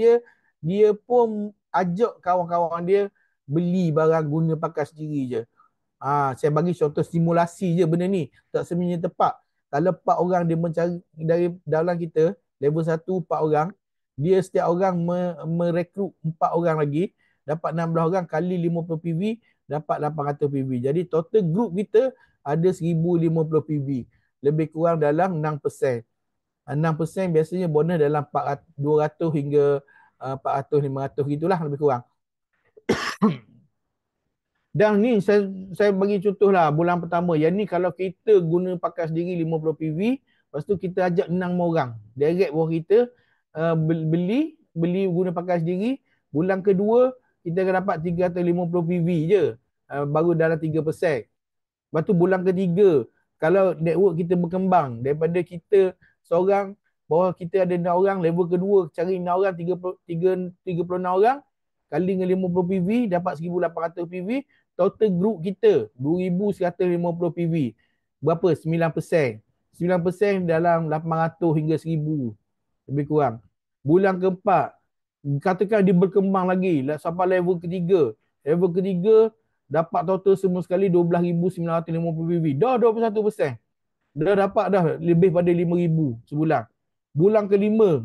dia pun ajak kawan-kawan dia beli barang guna pakai sendiri je. Saya bagi contoh simulasi je benda ni, tak semuanya tepat. Kalau 4 orang dia mencari dari dalam kita, level 1 4 orang, dia setiap orang merekrut 4 orang lagi, dapat 16 orang kali 50 PV, dapat 800 PV. Jadi total group kita ada 1050 PV. Lebih kurang dalam 6%. 6% biasanya bonus dalam 200 hingga 400, 500 gitulah lebih kurang. Dan ni saya bagi contoh lah bulan pertama. Yang ni kalau kita guna pakai sendiri 50 PV, Lepas tu kita ajak 6 orang. Direct bawah kita beli guna pakai sendiri. Bulan kedua kita akan dapat 350 PV je. Baru dalam 3%. Lepas tu bulan ketiga, kalau network kita berkembang daripada kita seorang, bawah kita ada 6 orang, level kedua cari 6 orang, 36 orang, kali dengan 50 PV, dapat 1,800 PV, total group kita 2,150 PV. Berapa? 9%. 9% dalam 800 hingga 1,000 lebih kurang. Bulan keempat, katakan dia berkembang lagi sampai level ketiga. Level ketiga dapat total semua sekali 12,950 PV. Dah 21%. Dah dapat dah lebih pada 5,000 sebulan. Bulan kelima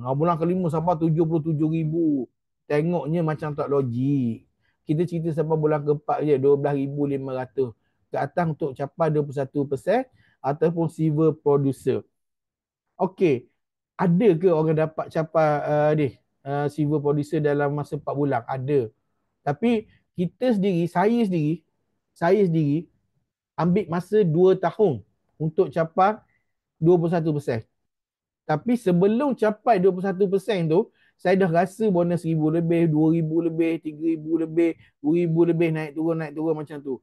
sampai 77,000. Tengoknya macam tak logik. Kita cerita sampai bulan keempat je 12,500. Ke atas untuk capai 21% ataupun silver producer. Okey, ada ke orang dapat capai silver producer dalam masa 4 bulan? Ada. Tapi saya sendiri ambil masa 2 tahun untuk capai 21%. Tapi sebelum capai 21% tu, saya dah rasa bonus 1,000 lebih, 2,000 lebih, 3,000 lebih, 2,000 lebih, naik turun macam tu.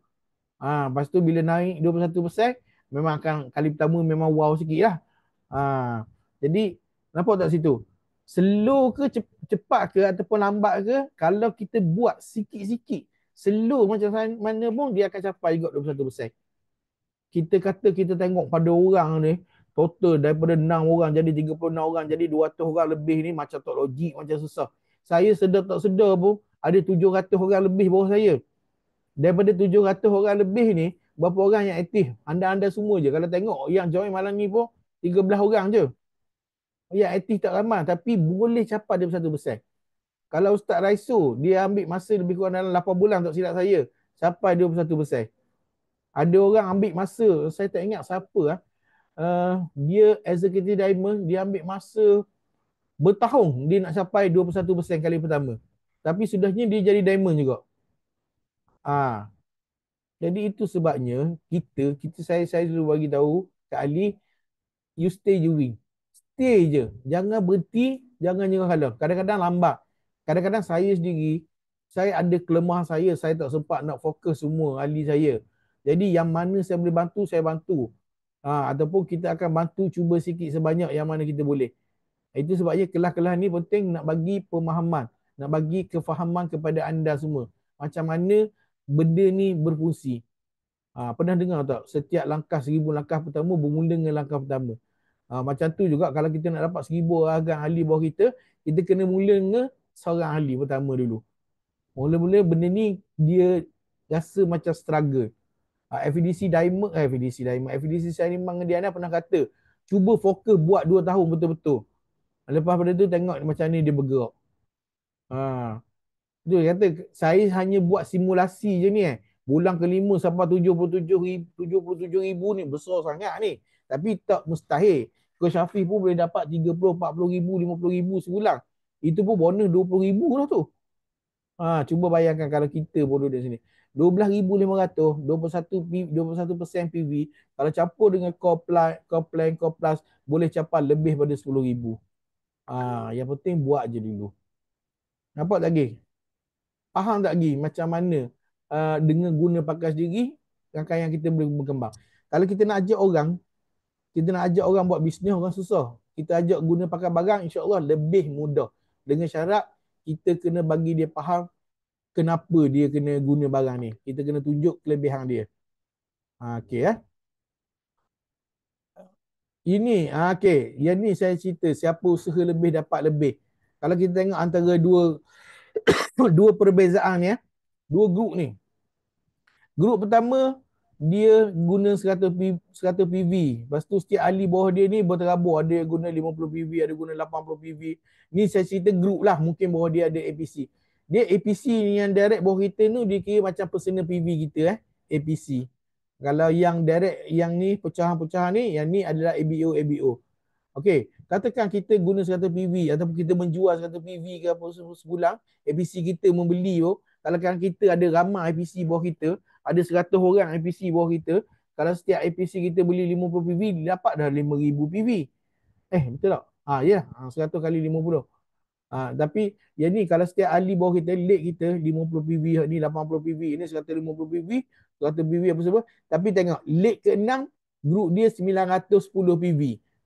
Lepas tu bila naik 21%, memang akan kali pertama memang wow sikit lah. Jadi nampak tak situ? Slow ke cepat ke ataupun lambat ke, kalau kita buat sikit-sikit, slow macam mana pun dia akan capai juga 21%. Kita kata kita tengok pada orang ni, total daripada 6 orang jadi 36 orang, jadi 200 orang lebih ni macam tak logik, macam susah. Saya sedar tak sedar pun ada 700 orang lebih bawah saya. Daripada 700 orang lebih ni, berapa orang yang aktif? Anda-anda semua je. Kalau tengok yang join malam ni pun 13 orang je. Yang aktif tak ramai tapi boleh capai 21%. Kalau Ustaz Raiso, dia ambil masa lebih kurang dalam 8 bulan tak silap saya, capai 21%. Ada orang ambil masa, saya tak ingat siapa lah. Dia executive diamond, dia ambil masa bertahun dia nak capai 21% kali pertama. Tapi sudahnya dia jadi diamond juga. Jadi itu sebabnya saya dulu bagi tahu Kak Ali, you stay doing. Stay je. Jangan berhenti, jangan nyerah halau. Kadang-kadang lambat. Kadang-kadang saya sendiri, saya ada kelemahan saya tak sempat nak fokus semua ahli saya. Jadi yang mana saya boleh bantu, saya bantu. Ataupun kita akan bantu cuba sikit sebanyak yang mana kita boleh. Itu sebabnya kelas-kelas ni penting nak bagi pemahaman, nak bagi kefahaman kepada anda semua. Macam mana benda ni berfungsi. Pernah dengar tak? Setiap langkah 1,000 langkah pertama bermula dengan langkah pertama. Macam tu juga kalau kita nak dapat 1,000 orang ahli bawah kita kena mula dengan seorang ahli pertama dulu. Mula-mula benda ni dia rasa macam struggle. FDC Diamond, FDC Sarimbang Diana pernah kata, cuba fokus buat 2 tahun betul-betul. Lepas pada tu tengok macam ni dia bergerak. Dia kata saya hanya buat simulasi je ni Bulan kelima sampai 77,000 ni besar sangat ni. Tapi tak mustahil. Coach Syafiq pun boleh dapat 30, 40,000, 50,000 sebulan. Itu pun bonus 20,000 lah tu. Cuba bayangkan kalau kita pun duduk sini. 12,500, 21% PV. Kalau campur dengan core plus, boleh capai lebih pada 10,000. Yang penting buat je dulu. Nampak tak lagi? Faham tak lagi macam mana dengan guna pakai sendiri rangkaian kita boleh berkembang. Kalau kita nak ajak orang buat bisnes, orang susah. Kita ajak guna pakai barang, insya-Allah lebih mudah. Dengan syarat kita kena bagi dia faham kenapa dia kena guna barang ni. Kita kena tunjuk kelebihan dia. Okey . Ini okey, yang ni saya cerita siapa usaha lebih dapat lebih. Kalau kita tengok antara dua perbezaan ni dua grup ni. Grup pertama dia guna 100 PV. Lepas tu setiap ahli bawah dia ni berterabur. Ada yang guna 50 PV, ada guna 80 PV. Ni saya cerita grup lah. Mungkin bawah dia ada APC. Dia APC ni yang direct bawah kita ni dia kira macam personal PV kita APC. Kalau yang direct yang ni pecahan-pecahan ni, yang ni adalah ABO. Okey, katakan kita guna 100 PV ataupun kita menjual 100 PV ke apa sebulan, APC kita membeli kalau kita ada ramai APC bawah kita, ada 100 orang APC bawah kita, kalau setiap IPC kita beli 50 PV, dapat dah 5,000 PV. Betul tak? Ya, 100 kali 50. Tapi yang ni kalau setiap ahli bawah kita, lead kita 50 PV, ni 80 PV, ini 150 PV, 100 PV apa semua. Tapi tengok, lead ke-6, grup dia 910 PV.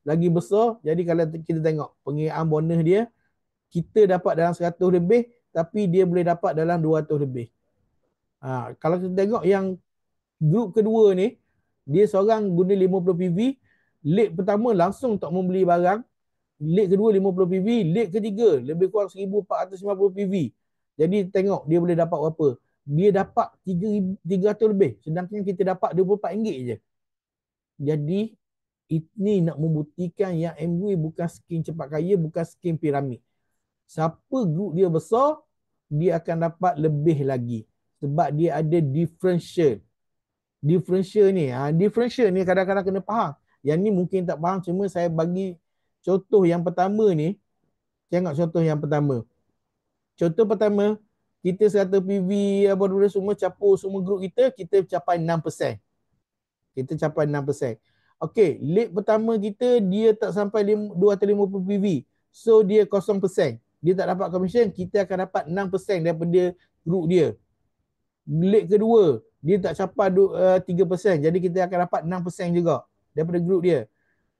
Lagi besar, jadi kalau kita tengok pengiraan bonus dia, kita dapat dalam 100 lebih, tapi dia boleh dapat dalam 200 lebih. Kalau kita tengok yang grup kedua ni, dia seorang guna 50 PV, lead pertama langsung tak membeli barang, lead kedua 50 PV, lead ketiga lebih kurang 1450 PV. Jadi tengok dia boleh dapat berapa. Dia dapat 300 lebih, sedangkan kita dapat RM24 je. Jadi ini nak membuktikan yang Amway bukan skim cepat kaya, bukan skim piramid. Siapa grup dia besar, dia akan dapat lebih lagi. Sebab dia ada differential. Differential ni kadang-kadang kena faham. Yang ni mungkin tak faham, cuma saya bagi contoh yang pertama ni. Tengok contoh yang pertama. Contoh pertama, kita 100 PV apa semua capur semua grup kita capai 6%. Kita capai 6%. Okey, lead pertama kita dia tak sampai 250 PV. So dia 0%. Dia tak dapat commission, kita akan dapat 6% daripada grup dia. Lead kedua, dia tak capai 3%. Jadi kita akan dapat 6% juga daripada grup dia.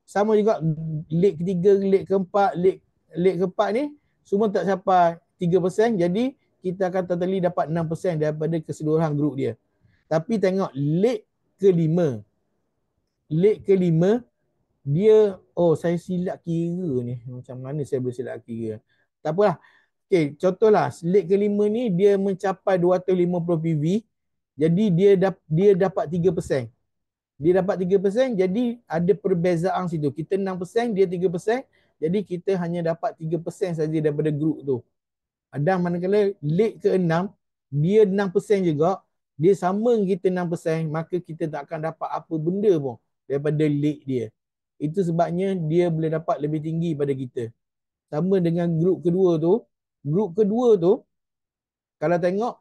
Sama juga lead ketiga, lead keempat, lead keempat ni semua tak capai 3%. Jadi kita akan totally dapat 6% daripada keseluruhan grup dia. Tapi tengok lead kelima. Lead kelima dia, saya silap kira ni. Macam mana saya boleh silap kira? Tak apalah. Okey, contohlah lead kelima ni dia mencapai 250 PV. Jadi dia dapat 3%. Dia dapat 3%, jadi ada perbezaan situ. Kita 6%, dia 3%. Jadi kita hanya dapat 3% saja daripada grup tu. Dan manakala lead ke-6, dia 6% juga. Dia sama kita 6%, maka kita tak akan dapat apa benda pun daripada lead dia. Itu sebabnya dia boleh dapat lebih tinggi pada kita. Sama dengan grup kedua tu. Grup kedua tu, kalau tengok,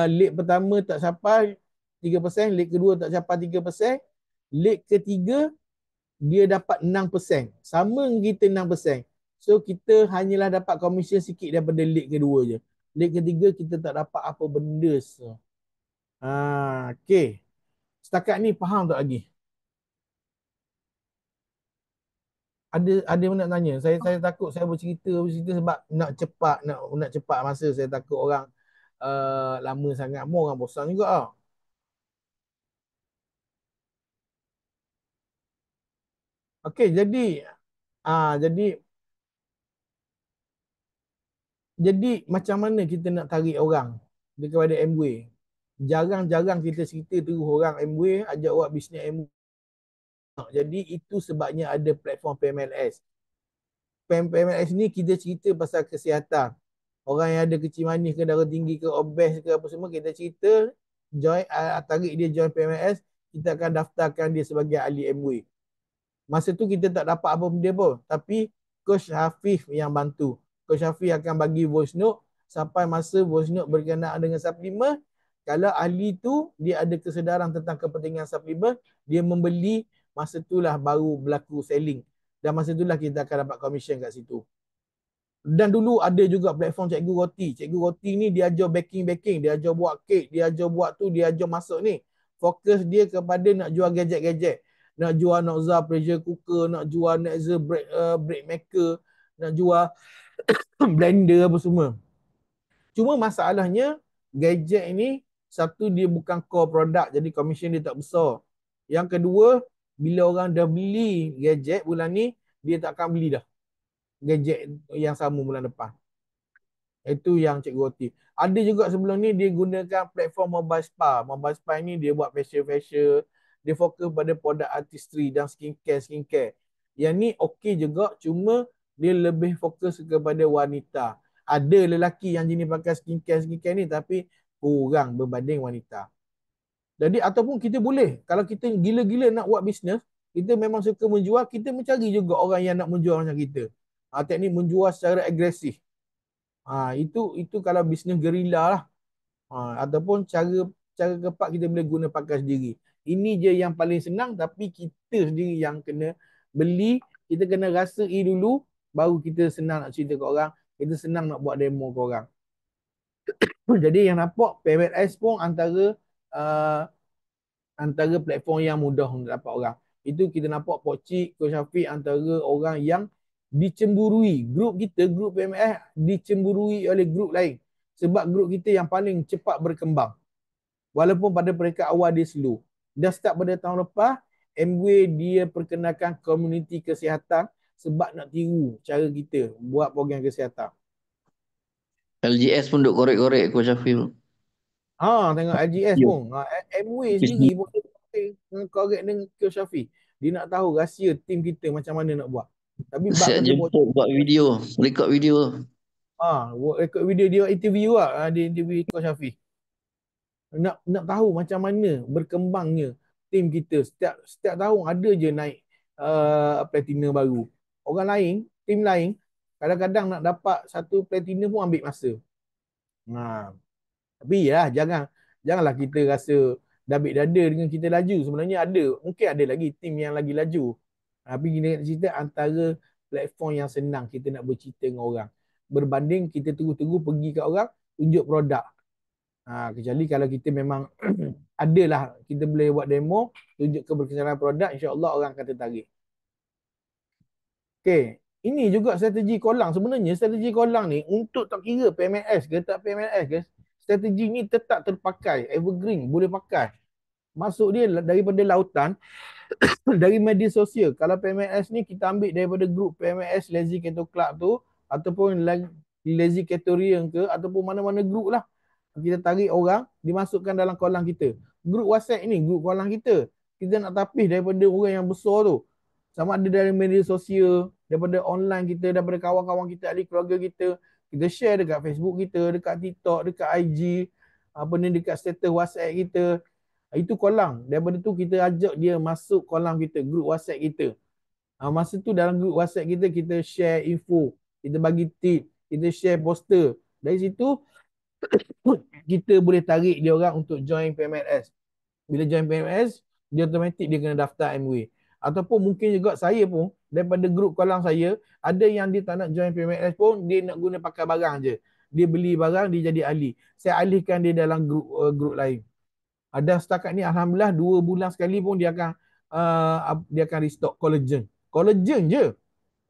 lead pertama tak capai 3%, lead kedua tak capai 3%, lead ketiga dia dapat 6%. Sama kita 6%. So kita hanyalah dapat komisen sikit daripada lead kedua je. Lead ketiga kita tak dapat apa benda. Okay. Setakat ni faham tak lagi? Ada yang nak tanya. Saya takut saya bercerita sebab nak cepat masa. Saya takut orang lama sangat pun orang bosan juga ah. Okey, jadi macam mana kita nak tarik orang kepada Amway? Jarang-jarang kita cerita tu orang Amway ajak buat bisnes Amway. Jadi itu sebabnya ada platform PMLS. PMLS ni kita cerita pasal kesihatan. Orang yang ada kecil manis ke darah tinggi ke obes ke apa semua, kita cerita join, tarik dia join PMLS, kita akan daftarkan dia sebagai ahli Amway. Masa tu kita tak dapat apa benda pun, tapi Coach Hafiz yang bantu. Coach Hafiz akan bagi voice note sampai masa voice note berkenaan dengan suplemen. Kalau ahli tu dia ada kesedaran tentang kepentingan suplemen, dia membeli, masa itulah baru berlaku selling. Dan masa itulah kita akan dapat commission kat situ. Dan dulu ada juga platform Cikgu Roti. Cikgu Roti ni dia ajar baking, dia ajar buat kek, dia ajar buat tu, dia ajar masak ni. Fokus dia kepada nak jual gadget-gadget. Nak jual Noxa pressure cooker, nak jual Nexa bread maker, nak jual blender apa semua. Cuma masalahnya gadget ini, satu dia bukan core product, jadi commission dia tak besar. Yang kedua, bila orang dah beli gadget bulan ni, dia tak akan beli dah gadget yang sama bulan depan. Itu yang Cikgu Roti. Ada juga sebelum ni dia gunakan platform Mobile Spa. Mobile Spa ni dia buat facial. Dia fokus pada produk artistry dan skincare. Yang ni okey juga, cuma dia lebih fokus kepada wanita. Ada lelaki yang jenis pakai skincare ni, tapi kurang berbanding wanita. Jadi ataupun kita boleh, kalau kita gila-gila nak buat bisnes, kita memang suka menjual, kita mencari juga orang yang nak menjual macam kita. Teknik menjual secara agresif. Itu kalau bisnes gerila lah. Ataupun cara cara kepak kita boleh guna pakai sendiri. Ini je yang paling senang, tapi kita sendiri yang kena beli, kita kena rasai dulu, baru kita senang nak cerita ke orang, kita senang nak buat demo ke orang. Jadi yang nampak PMS pun uh, antara platform yang mudah untuk dapat orang. Itu kita nampak Pok Cik, Coach Syafiq antara orang yang dicemburui. Grup kita, grup PMS dicemburui oleh grup lain. Sebab grup kita yang paling cepat berkembang. Walaupun pada peringkat awal dia slow. Dah start pada tahun lepas, Amway dia perkenalkan komuniti kesihatan sebab nak tiru cara kita buat program kesihatan. LGS pun duk korek-korek Coach Syafil. Tengok IGS Ya. pun. Amway sendiri pun korek dengan Coach Syafiq. Dia nak tahu rahsia tim kita macam mana nak buat. Tapi bab Siap kata buat jemput buat video, record video. record video dia interview lah. Dia interview Coach Syafiq. Nak tahu macam mana berkembangnya tim kita. Setiap tahun ada je naik platinum baru. Orang lain, tim lain, kadang-kadang nak dapat satu platinum pun ambil masa. Ha. Tapi ya janganlah kita rasa dabik dada dengan kita laju. Sebenarnya mungkin ada lagi tim yang lagi laju. Tapi kita nak cerita antara platform yang senang kita nak bercerita dengan orang. Berbanding kita terus-terus pergi kat orang, tunjuk produk. Kecuali kalau kita memang adalah kita boleh buat demo, tunjuk keberkesanan produk, insya-Allah orang akan tertarik. Okey, ini juga strategi kolang. Sebenarnya strategi kolang ni untuk tak kira PMS ke tak PMS ke, strategi ni tetap terpakai, evergreen, boleh pakai. Masuk dia daripada lautan, dari media sosial. Kalau PMS ni kita ambil daripada grup PMS Lazy Keto Club tu, ataupun Lazy Ketorian ke, ataupun mana-mana grup lah. Kita tarik orang, dimasukkan dalam kolam kita. Grup WhatsApp ni, grup kolam kita. Kita nak tapis daripada orang yang besar tu. Sama ada dari media sosial, daripada online kita, daripada kawan-kawan kita, ahli keluarga kita. Kita share dekat Facebook kita, dekat TikTok, dekat IG, apa ni, dekat status WhatsApp kita. Itu kolam. Daripada tu kita ajak dia masuk kolam kita, grup WhatsApp kita. Masa tu dalam grup WhatsApp kita, kita share info, kita bagi tip, kita share poster. Dari situ, kita boleh tarik dia orang untuk join PMLS. Bila join PMLS, dia automatik dia kena daftar Amway. Ataupun mungkin juga saya pun, daripada grup kolam saya, ada yang dia tak nak join PMLS pun, dia nak guna pakai barang je. Dia beli barang, dia jadi ahli. Saya alihkan dia dalam grup lain. Ada setakat ni, Alhamdulillah 2 bulan sekali pun dia akan restock collagen. Collagen je.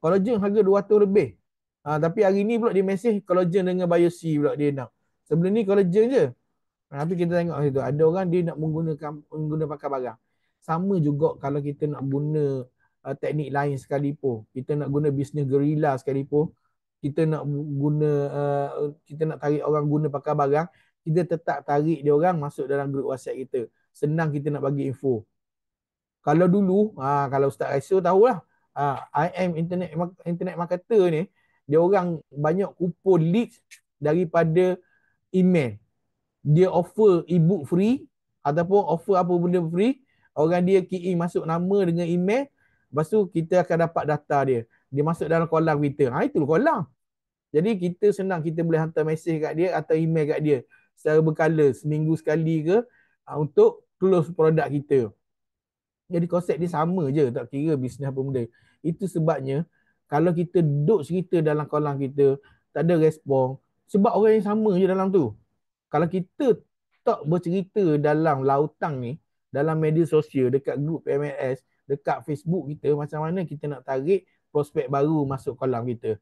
Collagen harga 200 lebih. Tapi hari ni pula dia mesej collagen dengan BioC pula dia nak. Sebelum ni collagen je. Tapi kita tengok situ, ada orang dia nak menggunakan pakai barang. Sama juga kalau kita nak guna teknik lain sekalipun. Kita nak guna bisnes gerila sekalipun. Kita nak kita nak tarik orang guna pakai barang, kita tetap tarik dia orang masuk dalam grup WhatsApp kita. Senang kita nak bagi info. Kalau dulu, kalau Ustaz Raiso tahulah, IM internet marketer ni, dia orang banyak kupon leads daripada email. Dia offer ebook free ataupun offer apa benda free, orang dia key in masuk nama dengan email, lepas tu kita akan dapat data dia. Dia masuk dalam kolam kita. Itu kolam. Jadi kita senang, kita boleh hantar mesej kat dia atau email kat dia secara berkala, seminggu sekali ke, untuk close produk kita. Jadi konsep dia sama je, tak kira bisnes apa benda. Itu sebabnya kalau kita duduk cerita dalam kolam kita, tak ada respon, sebab orang yang sama je dalam tu. Kalau kita tak bercerita dalam lautan ni, dalam media sosial, dekat grup PMS, dekat Facebook kita, macam mana kita nak tarik prospek baru masuk kolam kita.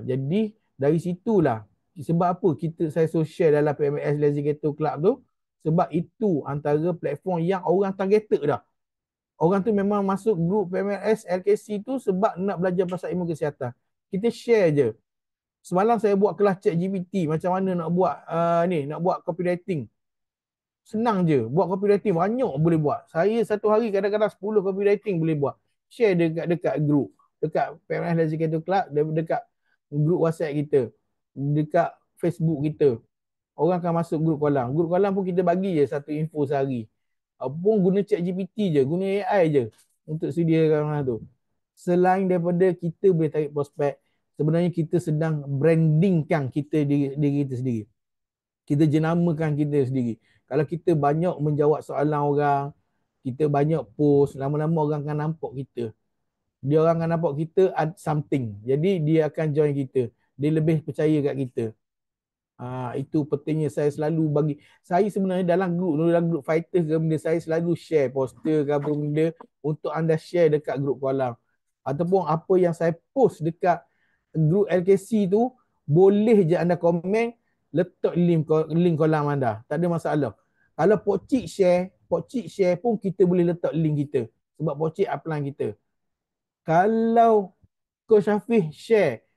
Jadi dari situlah, sebab apa saya share dalam PMS Lazy Keto Club tu, sebab itu antara platform yang orang targeted dah. Orang tu memang masuk grup PMS LKC tu sebab nak belajar pasal ilmu kesihatan. Kita share je. Semalam saya buat kelas ChatGPT macam mana nak buat nak buat copywriting. Senang je. Buat copywriting banyak boleh buat. Saya satu hari kadang-kadang 10 copywriting boleh buat. Share dekat grup. Dekat PMS Lazy Keto Club, dekat grup WhatsApp kita. Dekat Facebook kita. Orang akan masuk grup kolam. Grup kolam pun kita bagi je satu info sehari. Pun guna ChatGPT je, guna AI je untuk sediakan tu. Selain daripada kita boleh tarik prospek, sebenarnya kita sedang brandingkan diri kita sendiri. Kita jenamakan kita sendiri. Kalau kita banyak menjawab soalan orang, kita banyak post, lama-lama orang akan nampak kita. Dia orang akan nampak kita ada something. Jadi dia akan join kita. Dia lebih percaya kat kita. Itu pentingnya saya selalu bagi. Saya sebenarnya dalam grup fighter ke benda, saya selalu share poster ke apa benda untuk anda share dekat grup kolam. Ataupun apa yang saya post dekat grup LKC tu, boleh je anda komen, letak link kolam anda. Tak ada masalah. Kalau Pokcik share pun kita boleh letak link kita. Sebab Pokcik upline kita. Kalau Coach Hafiz share,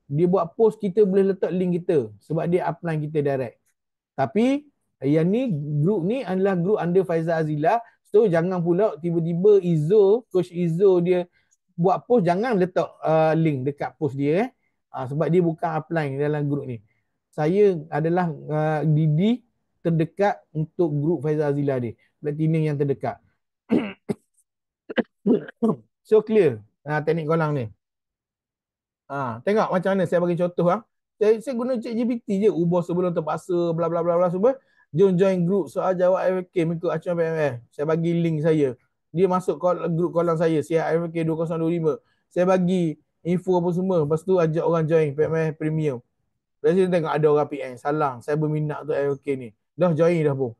dia buat post, kita boleh letak link kita sebab dia upline kita direct. Tapi yang ni, grup ni adalah grup under Faizal Azila. So jangan pula tiba-tiba Coach Izzo dia buat post, jangan letak link dekat post dia sebab dia bukan upline dalam grup ni. Saya adalah Didi terdekat untuk grup Faizal Azila dia. Platinum yang terdekat. So clear teknik kolang ni. Tengok macam mana saya bagi contoh Saya guna ChatGPT je, ubah sebelum terpaksa bla bla bla bla semua. Jom join group soal jawab IFK mengikut acuan PMS. Saya bagi link saya. Dia masuk grup kolam saya, Sihat IFK 2025. Saya bagi info apa semua. Lepas tu ajak orang join PMS Premium. Lepas tu tengok ada orang PM, salang, saya berminat untuk IFK ni. Dah join dah pun.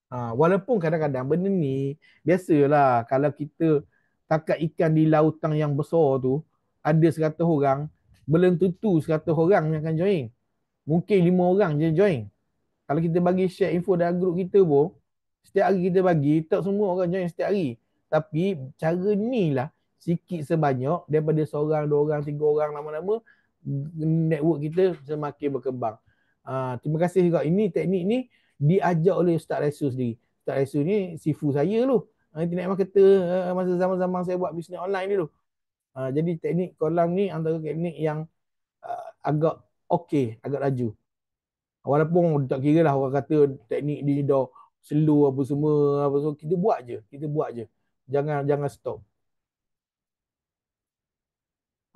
Walaupun kadang-kadang benda ni biasalah, kalau kita tangkap ikan di lautan yang besar tu, ada 100 orang, belum tentu 100 orang yang akan join. Mungkin 5 orang je join. Kalau kita bagi share info dalam grup kita pun, setiap hari kita bagi, tak semua orang join setiap hari. Tapi cara ni lah, sikit sebanyak, daripada seorang, dua orang, tiga orang, lama-lama network kita semakin berkembang. Terima kasih juga. Ini teknik ni diajar oleh Ustaz Raisul sendiri. Ustaz Raisul ni sifu saya tu. Internet marketer masa zaman-zaman saya buat bisnes online ni tu. Jadi teknik kolam ni antara teknik yang agak okey, agak laju. Walaupun tak kira lah orang kata teknik ni dah slow apa semua, apa semua, kita buat je, jangan jangan stop.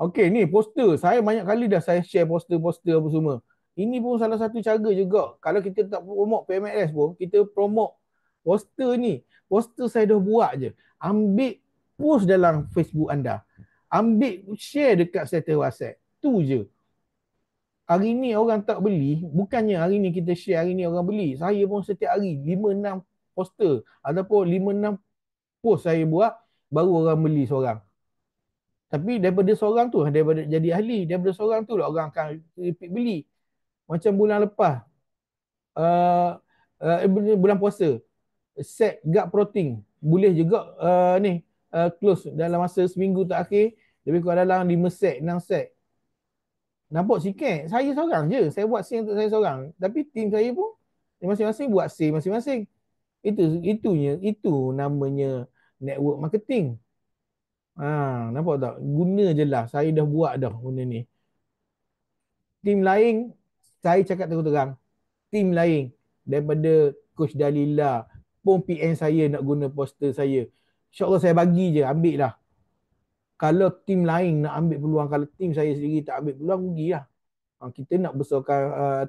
Okey, ni poster. Saya banyak kali dah saya share poster-poster apa semua. Ini pun salah satu cara juga. Kalau kita tak promote PMS pun, kita promote poster ni. Poster saya dah buat je. Ambil post dalam Facebook anda. Ambil share dekat status WhatsApp. Tu je. Hari ni orang tak beli, bukannya hari ni kita share, hari ni orang beli. Saya pun setiap hari 5-6 poster ataupun 5-6 post saya buat, baru orang beli seorang. Tapi daripada seorang tu, daripada jadi ahli, daripada seorang tu lah orang akan repeat beli. Macam bulan lepas, uh, bulan puasa, set gut protein, boleh juga close dalam masa seminggu terakhir, lebih kurang dalam 5 set, 6 set. Nampak sikit, saya seorang je, saya buat scene untuk saya seorang. Tapi tim saya pun, masing-masing buat scene masing-masing. Itu namanya network marketing. Nampak tak? Guna je lah. Saya dah buat dah benda ni. Tim lain, saya cakap terang-terang. Tim lain daripada Coach Dalila pun PM saya nak guna poster saya. InsyaAllah saya bagi je, ambil lah. Kalau tim lain nak ambil peluang, kalau tim saya sendiri tak ambil peluang, rugilah. Kita nak besarkan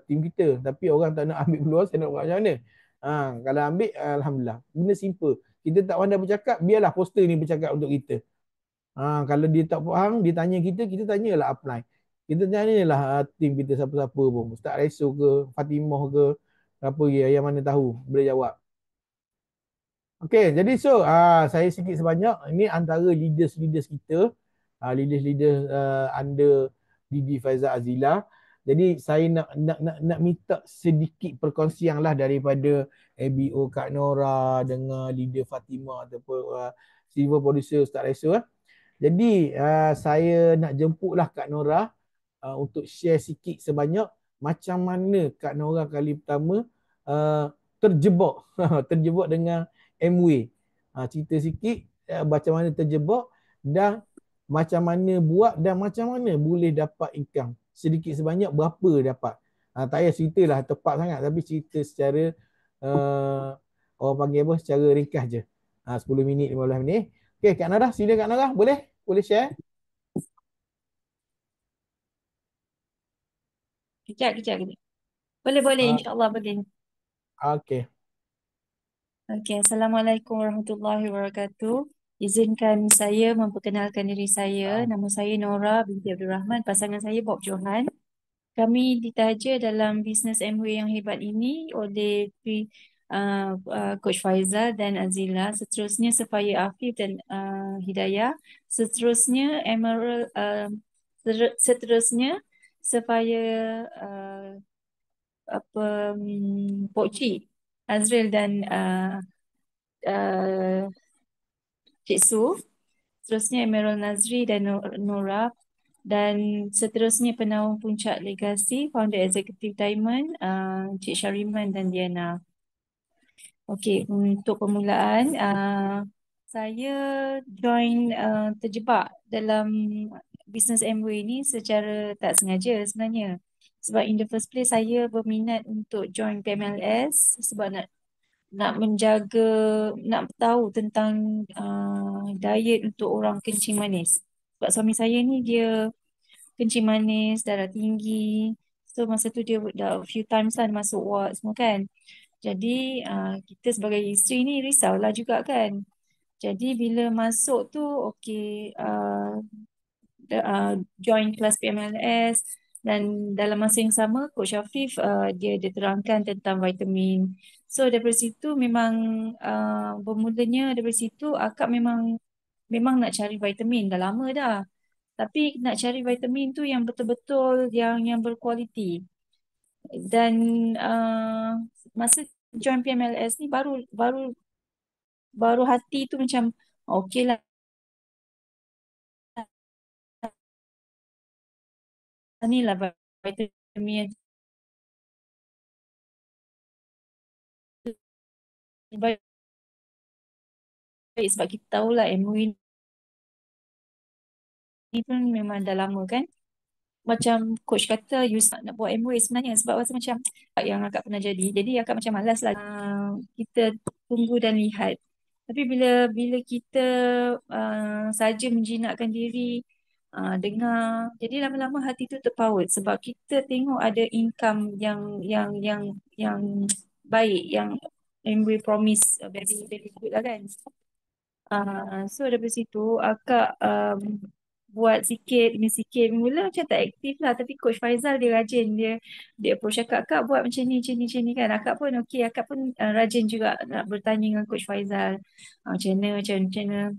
tim kita. Tapi orang tak nak ambil peluang, saya nak buat macam mana? Kalau ambil, Alhamdulillah. Benda simple. Kita tak pandai bercakap, biarlah poster ni bercakap untuk kita. Kalau dia tak faham, dia tanya kita tanyalah upline. Kita tanyalah tim kita siapa-siapa pun. Ustaz Reso ke, Fatimah ke, apa lagi, yang mana tahu, boleh jawab. Okey, jadi saya sikit sebanyak, ini antara leaders-leaders kita, leaders-leaders under Didi Faizal Azila. Jadi saya nak minta sedikit perkongsian lah daripada ABO Kak Nora dengan leader Fatimah ataupun silver producer Ustaz Reso. Jadi saya nak jemputlah Kak Nora untuk share sikit sebanyak macam mana Kak Nora kali pertama terjebak terjebak dengan MW. Cerita sikit macam mana terjebak dan macam mana buat dan macam mana boleh dapat income. Sedikit sebanyak berapa dapat. Tak payah ceritalah tepat sangat tapi cerita secara orang panggil apa, secara ringkas je. 10 minit, 15 minit. Okey, Kak Nora, sila Kak Nora, boleh? Boleh share? Kejap, kejap, kejap. Boleh, boleh. Ah, InsyaAllah boleh. okey. Okey, Assalamualaikum warahmatullahi wabarakatuh. Izinkan saya memperkenalkan diri saya. Ah, Nama saya Nora binti Abdul Rahman. Pasangan saya Bob Johan. Kami ditaja dalam bisnes Amway yang hebat ini oleh Coach Faizal dan Azila. Seterusnya Safaya Afif dan Hidayah. Seterusnya Emerald. Seterusnya Safaya uh, Pok Cik Azril dan uh, Cik Su. Seterusnya Emerald Nazri dan Nora. Dan seterusnya penaung puncak legasi, founder eksekutif Diamond, Cik Syariman dan Diana. Okey, untuk permulaan, saya terjebak dalam bisnes Amway ini secara tak sengaja sebenarnya. Sebab in the first place saya berminat untuk join PMLS sebab nak menjaga, nak tahu tentang diet untuk orang kencing manis. Sebab suami saya ni dia kencing manis, darah tinggi. So masa tu dia dah a few times kan masuk ward semua kan. Jadi kita sebagai isteri ni risaulah juga kan. Jadi bila masuk tu okey, join kelas PMLS dan dalam masa yang sama Coach Afif dia terangkan tentang vitamin. So daripada situ memang bermulanya daripada situ akak memang memang nak cari vitamin dah lama dah. Tapi nak cari vitamin tu yang betul-betul yang berkualiti. Dan masa join PMLS ni baru baru baru hati tu macam okey lah ni lah vitamin yang terbaik sebab kita tahulah MUI ni pun memang dah lama kan. Macam coach kata you nak buat MOA sebenarnya sebab rasa macam yang akak pernah jadi. Jadi akak macam malas lah kita tunggu dan lihat. Tapi bila bila kita saja menjinakkan diri dengar, jadi lama-lama hati tu terpaut sebab kita tengok ada income yang baik yang MOA promise very very good lah kan. So daripada situ akak buat sikit demi sikit. Mula macam tak aktif lah tapi Coach Faizal dia rajin, dia approach akak buat macam ni kan. Akak pun okey, akak pun rajin juga nak bertanya dengan Coach Faizal. Macam mana.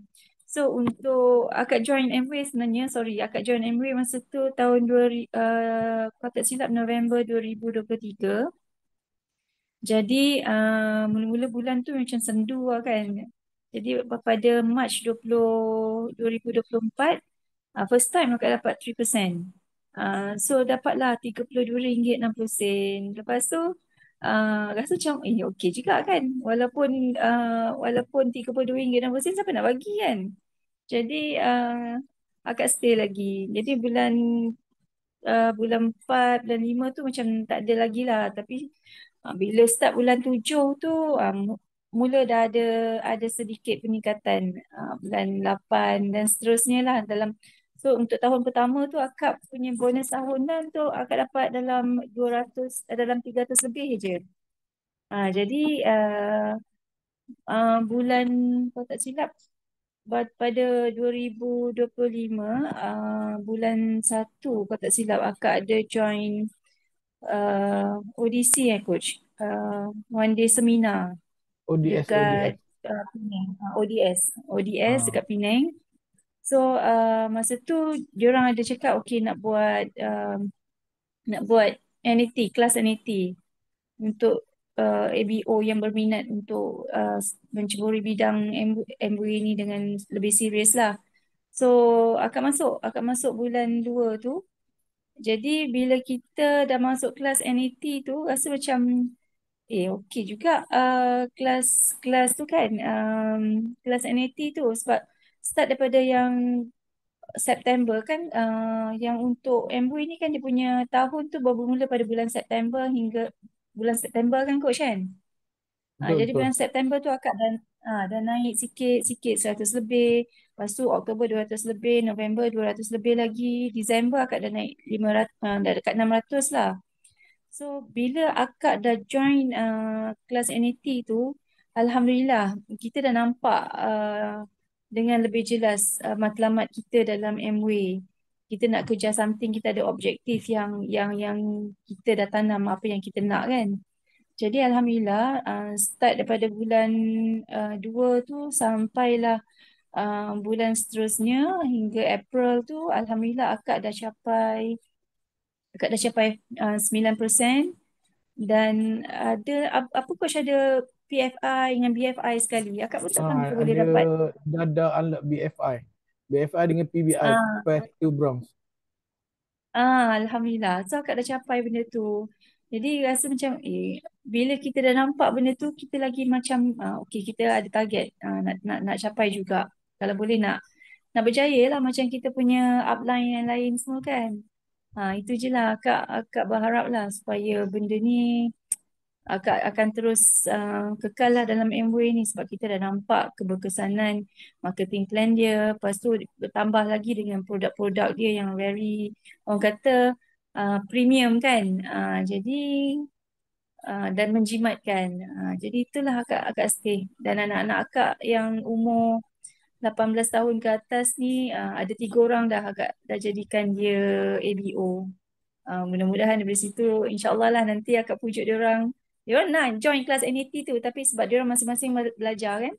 So untuk akak join Amway sebenarnya, sorry, akak join Amway masa tu tahun kalau tak silap November 2023. Jadi mula-mula bulan tu macam sendu lah kan. Jadi pada Mac 2024, first time akak dapat 3%. So dapatlah RM32.60. Lepas tu rasa macam okey juga kan. Walaupun RM32.60 siapa nak bagi kan. Jadi akak stay lagi. Jadi bulan 4 dan 5 tu macam tak ada lagi lah. Tapi bila start bulan 7 tu mula dah ada sedikit peningkatan bulan 8 dan seterusnya lah so untuk tahun pertama tu akak punya bonus tahunan tu akak dapat dalam 300 lebih je. Jadi bulan kalau tak silap pada 2025 bulan 1 kalau tak silap akak ada join ODC coach, one day seminar ODS, dekat ODS. Penang. ODS Ah, dekat Penang. So masa tu diorang ada cakap okey nak buat NAT, kelas NAT untuk ABO yang berminat untuk menceburi bidang MBA ini dengan lebih serius lah. So akak masuk bulan 2 tu. Jadi bila kita dah masuk kelas NAT tu rasa macam okey juga kelas kelas tu kan, kelas NAT tu sebab start daripada yang September kan, yang untuk MBA ni kan dia punya tahun tu baru bermula pada bulan September hingga bulan September kan coach kan. betul, Jadi betul. bulan September tu akak dah naik sikit-sikit 100 lebih. Lepas tu Oktober 200 lebih, November 200 lebih lagi, Disember akak dah naik 500, dah dekat 600 lah. So bila akak dah join kelas NAT tu, Alhamdulillah kita dah nampak dengan lebih jelas matlamat kita dalam MWay. Kita nak kerja something, kita ada objektif yang kita dah tanam apa yang kita nak kan. Jadi Alhamdulillah start daripada bulan 2 tu sampailah bulan seterusnya hingga April tu Alhamdulillah akak dah capai 9% dan apa coach ada PFI dengan BFI sekali. Akak pun tak sangka boleh Ada dapat. ada unlock BFI. BFI dengan PBI, Ah, Path to Bronze. Alhamdulillah. So akak dah capai benda tu. Jadi rasa macam bila kita dah nampak benda tu kita lagi macam okey kita ada target nak capai juga. Kalau boleh nak berjaya lah macam kita punya upline yang lain semua kan. Itu je lah akak berharap lah supaya benda ni akak akan terus kekal lah dalam Amway ni sebab kita dah nampak keberkesanan marketing plan dia. Lepas tu bertambah lagi dengan produk-produk dia yang very orang kata premium kan. Jadi dan menjimatkan. Jadi itulah akak stay. Dan anak-anak akak yang umur 18 tahun ke atas ni ada 3 orang dah agak dah jadikan dia ABO. Mudah-mudahan dari situ insyaAllah lah nanti akak pujuk dia orang. Dia orang nak join kelas NAT tu tapi sebab dia orang masing-masing belajar kan.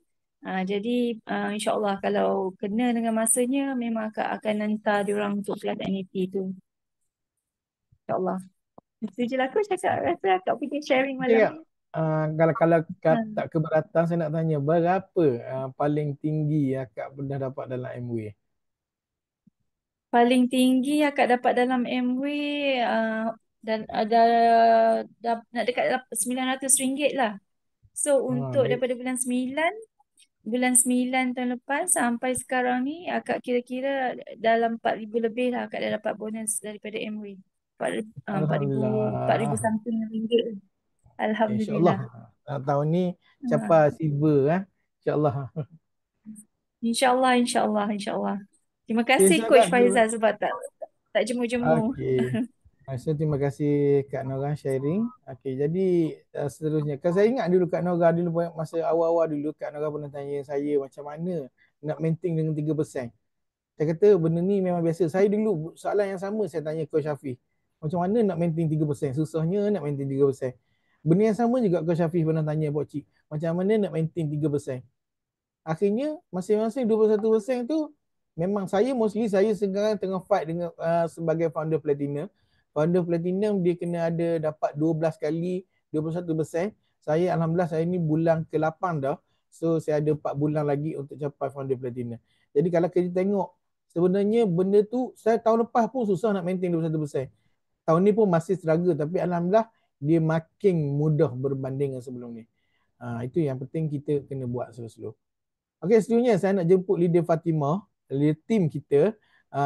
Jadi insyaAllah kalau kena dengan masanya memang akak akan hantar dia orang untuk kelas NAT tu. InsyaAllah. Itu je lah aku cakap rasa akak punya sharing Okey malam tak? ni. Kalau Ha. tak keberatan saya nak tanya berapa paling tinggi akak pernah dapat dalam MWay? Paling tinggi akak dapat dalam Amway dan ada nak dekat RM900 lah. So untuk Ni daripada bulan 9 tahun lepas sampai sekarang ni akak kira-kira dalam 4,000 lebih lah akak dah dapat bonus daripada Amway. 4,000 Alhamdulillah. something ringgit. InsyaAllah Alhamdulillah. tahun ni Ha. capai silver InsyaAllah. InsyaAllah, insyaAllah, insyaAllah. Terima Okay, kasih so Coach Kak, Faizal sebab tak jemu-jemu. okey. So, terima kasih Kak Nora sharing. Okey, jadi seterusnya. Kan saya ingat dulu Kak Nora dulu masa awal-awal dulu Kak Nora pernah tanya saya macam mana nak maintain dengan 3%. Saya kata benda ni memang biasa. Saya dulu soalan yang sama saya tanya Coach Hafiz. Macam mana nak maintain 3%? Susahnya nak maintain 3%. Benda yang sama juga Coach Hafiz pernah tanya Pok Cik. Macam mana nak maintain 3%? Akhirnya masing-masing 21% tu memang saya sekarang tengah fight dengan sebagai founder platinum. Founder platinum dia kena ada dapat 12 kali 21%. Saya alhamdulillah saya ni bulan ke-8 dah. So saya ada 4 bulan lagi untuk capai founder platinum. Jadi kalau kita tengok sebenarnya benda tu saya tahun lepas pun susah nak maintain 21%. Tahun ni pun masih struggle tapi alhamdulillah dia makin mudah berbanding dengan sebelum ni. Itu yang penting kita kena buat slow-slow. Okey, seterusnya saya nak jemput leader Fatimah, leader team kita.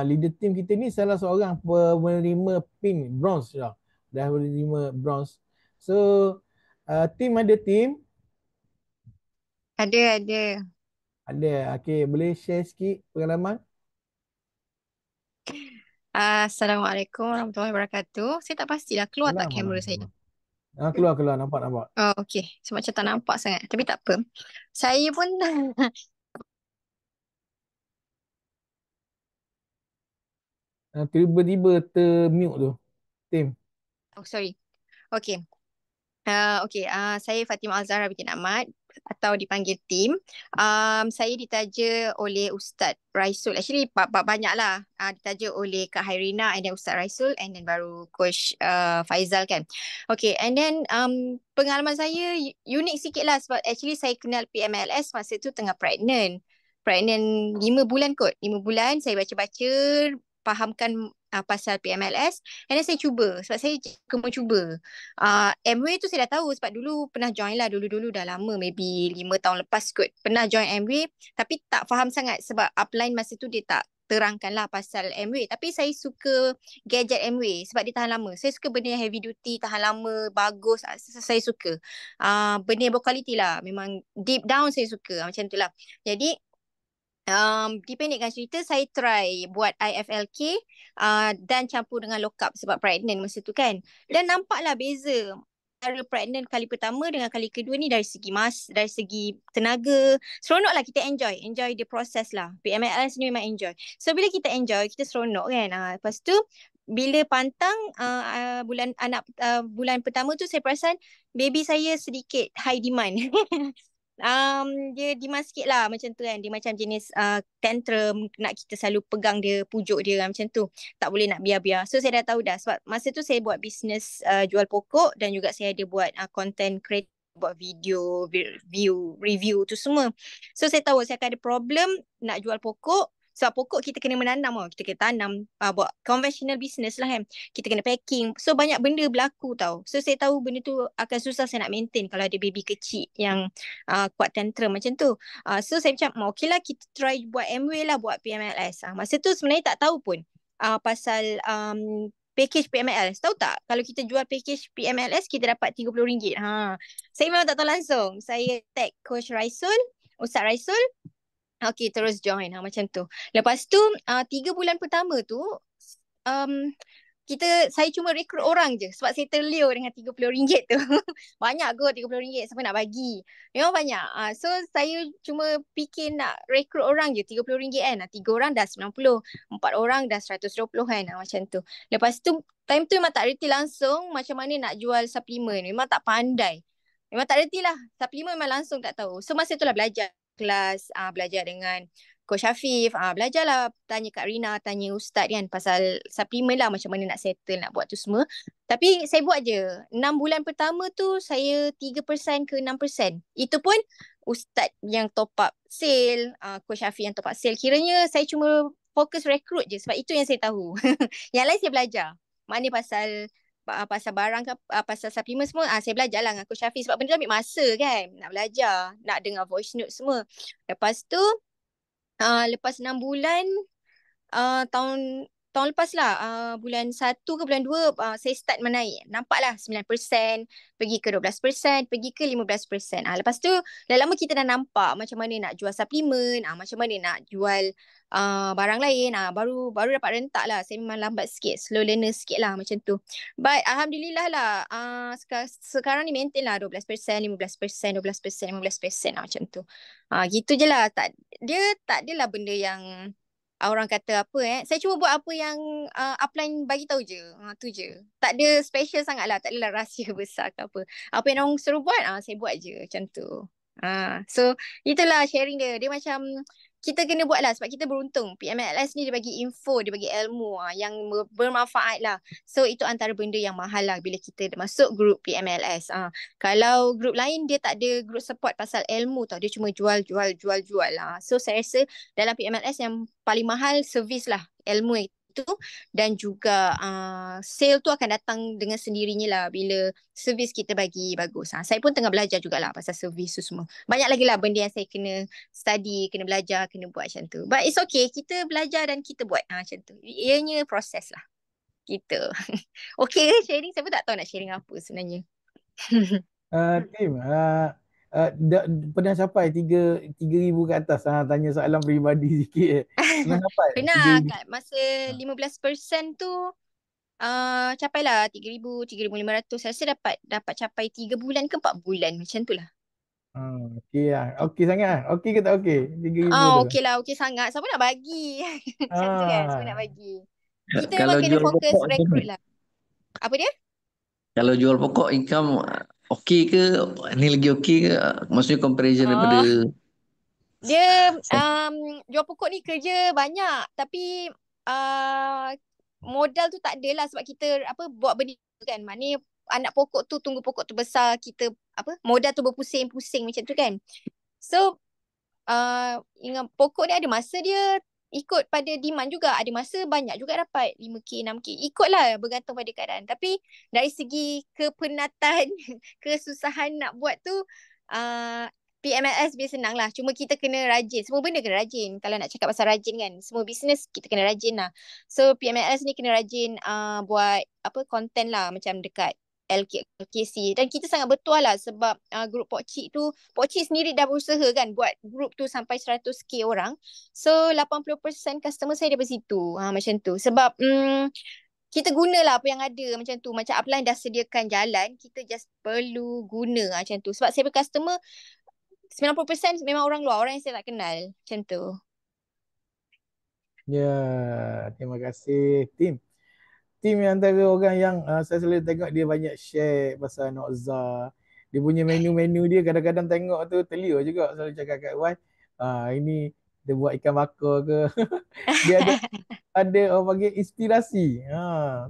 Leader team kita ni salah seorang penerima pin bronze dah. Dah menerima bronze. So, team ada team? Ada. Ada. Okey, boleh share sikit pengalaman? Assalamualaikum warahmatullahi wabarakatuh. Saya tak pastilah keluar tak kamera saya. Keluar, nampak. Oh, okey. So, macam tak nampak sangat. Tapi tak apa. Saya pun Tiba-tiba termute tu, team. oh, sorry. Okey. Saya Fatimah Al-Zahra binti Ahmad atau dipanggil Tim. Saya ditaja oleh Ustaz Raisul. Actually banyak lah. Ditaja oleh Kak Hairina and then Ustaz Raisul and then baru Coach Faizal kan. Okay, and then pengalaman saya unik sikit lah sebab actually saya kenal PMLS masa tu tengah pregnant. Pregnant 5 bulan kot. 5 bulan saya baca-baca fahamkan pasal PMLS and then saya cuba sebab saya suka cuba. Amway tu saya dah tahu sebab dulu pernah join lah dulu-dulu dah lama maybe 5 tahun lepas kot pernah join Amway tapi tak faham sangat sebab upline masa tu dia tak terangkan lah pasal Amway tapi saya suka gadget Amway sebab dia tahan lama. Saya suka benda yang heavy duty tahan lama bagus saya suka benda yang berkualiti lah memang deep down saya suka macam tu lah. Jadi dipendekkan cerita, saya try buat IFLK dan campur dengan lockup sebab pregnant masa tu kan. Dan nampaklah beza antara pregnant kali pertama dengan kali kedua ni dari segi dari segi tenaga. Seronok lah, kita enjoy the process lah. PMLS ni memang enjoy. So bila kita enjoy, kita seronok kan. Lepas tu bila pantang bulan pertama tu saya perasan baby saya sedikit high demand. Dia demand sikit lah macam tu kan. Dia macam jenis tantrum, nak kita selalu pegang dia, pujuk dia macam tu. Tak boleh nak biar-biar. So saya dah tahu dah. Sebab masa tu saya buat bisnes jual pokok dan juga saya ada buat content create, buat video, review tu semua. So saya tahu saya akan ada problem nak jual pokok. Sebab pokok kita kena menanam tau. Kita kena tanam, buat conventional business lah kan. Kita kena packing. So banyak benda berlaku tau. So saya tahu benda tu akan susah saya nak maintain kalau ada baby kecil yang kuat tantrum macam tu. So saya macam okay lah, kita try buat MW lah, buat PMLS. Masa tu sebenarnya tak tahu pun pasal package PMLS. Tahu tak? Kalau kita jual package PMLS, kita dapat RM30. Saya memang tak tahu langsung. Saya tag Coach Raisul, Ustaz Raisul. Okay, terus join macam tu. Lepas tu 3 bulan pertama tu saya cuma rekrut orang je sebab saya terliur dengan RM30 tu. Banyak kot RM30, siapa nak bagi? Memang banyak. So saya cuma fikir nak rekrut orang je RM30 kan. 3 orang dah 90, 4 orang dah 120 kan, macam tu. Lepas tu time tu memang tak reti langsung macam mana nak jual suplemen. Memang tak pandai. Memang tak reti lah. Suplemen memang langsung tak tahu. So masa tu lah belajar kelas, belajar dengan Coach Hafif, belajarlah, tanya Kak Rina, tanya Ustaz kan pasal suplemen lah, macam mana nak settle, nak buat tu semua. Tapi saya buat je. 6 bulan pertama tu saya 3% ke 6%. Itu pun Ustaz yang top up sale, Coach Hafif yang top up sale. Kiranya saya cuma fokus rekrut je sebab itu yang saya tahu. Yang lain saya belajar. Mana pasal barang ke, pasal suplemen semua, saya belajar lah dengan Coach Hafiz sebab benda tu ambil masa kan, nak belajar, nak dengar voice note semua. Lepas tu lepas 6 bulan tahun lepas lah, bulan 1 ke bulan 2 saya start menaik. Nampaklah 9%, pergi ke 12%, pergi ke 15%. Lepas tu dah lama kita dah nampak macam mana nak jual suplemen, macam mana nak jual barang lain. Baru dapat rentak lah. Saya memang lambat sikit, slow learner sikit lah macam tu. But Alhamdulillah lah, sekarang ni maintain lah 12%, 15%, 12%, 15% lah macam tu. Gitu je lah. Dia tak adalah benda yang orang kata apa saya cuma buat apa yang upline bagi tahu je. Tu je. Tak ada special sangat lah. Tak adalah rahsia besar ke apa. Apa yang orang suruh buat, saya buat je macam tu. So itulah sharing dia. Dia macam kita kena buat lah sebab kita beruntung. PMLS ni dia bagi info, dia bagi ilmu yang bermanfaat lah. So itu antara benda yang mahal lah bila kita masuk grup PMLS. Kalau grup lain dia tak ada grup support pasal ilmu tau. Dia cuma jual lah. So saya rasa dalam PMLS yang paling mahal servis lah, ilmu itu, dan juga sale tu akan datang dengan sendirinya lah bila servis kita bagi bagus. Saya pun tengah belajar jugalah pasal servis tu semua. Banyak lagi lah benda yang saya kena study, kena belajar, kena buat macam tu. But it's okay, kita belajar dan kita buat macam tu. Ianya proses lah. Gitu. Okay ke sharing? Saya pun tak tahu nak sharing apa sebenarnya. Tim, pernah capai 3,000 ke atas? Tanya soalan peribadi sikit. Pernah capai? Pernah 3,000? kat masa 15% tu capailah 3,000, 3,500. Saya rasa dapat capai 3 bulan ke 4 bulan macam tu lah. Okey lah. Okey sangat lah. Okey ke tak okey? 3,000 tu. Okey lah, okey sangat. Siapa nak bagi? Macam tu kan, siapa nak bagi? Kita Kalau memang kena jual fokus pokok rekrut lah. Apa dia? Kalau jual pokok income okey ke? Ni lagi okey ke? Maksudnya comparison daripada Dia jual pokok ni kerja banyak tapi modal tu tak adalah sebab kita buat benda kan. Maknanya anak pokok tu tunggu pokok tu besar, kita modal tu berpusing-pusing macam tu kan. So ingat pokok ni ada masa dia ikut pada demand juga. Ada masa banyak juga dapat 5K, 6K. Ikutlah, bergantung pada keadaan. Tapi dari segi kepenatan, kesusahan nak buat tu, PMLS biasa senang lah. Cuma kita kena rajin. Semua benda kena rajin. Kalau nak cakap pasal rajin kan. Semua bisnes kita kena rajin lah. So PMLS ni kena rajin buat konten lah. Macam dekat LKC. Dan kita sangat bertuah lah sebab grup Pok Cik sendiri dah berusaha kan buat grup tu sampai 100k orang. So 80% customer saya daripada situ. Macam tu. Sebab kita gunalah apa yang ada macam tu. Macam upline dah sediakan jalan, kita just perlu guna macam tu. Sebab saya customer 90% memang orang luar, orang yang saya tak kenal. Macam tu. Ya, terima kasih tim. Tim yang antara orang yang saya selalu tengok dia banyak share pasal Nokza. Dia punya menu-menu dia kadang-kadang tengok tu telia juga, selalu cakap kat Wan. Ini dia buat ikan bakar ke. Dia ada orang panggil inspirasi.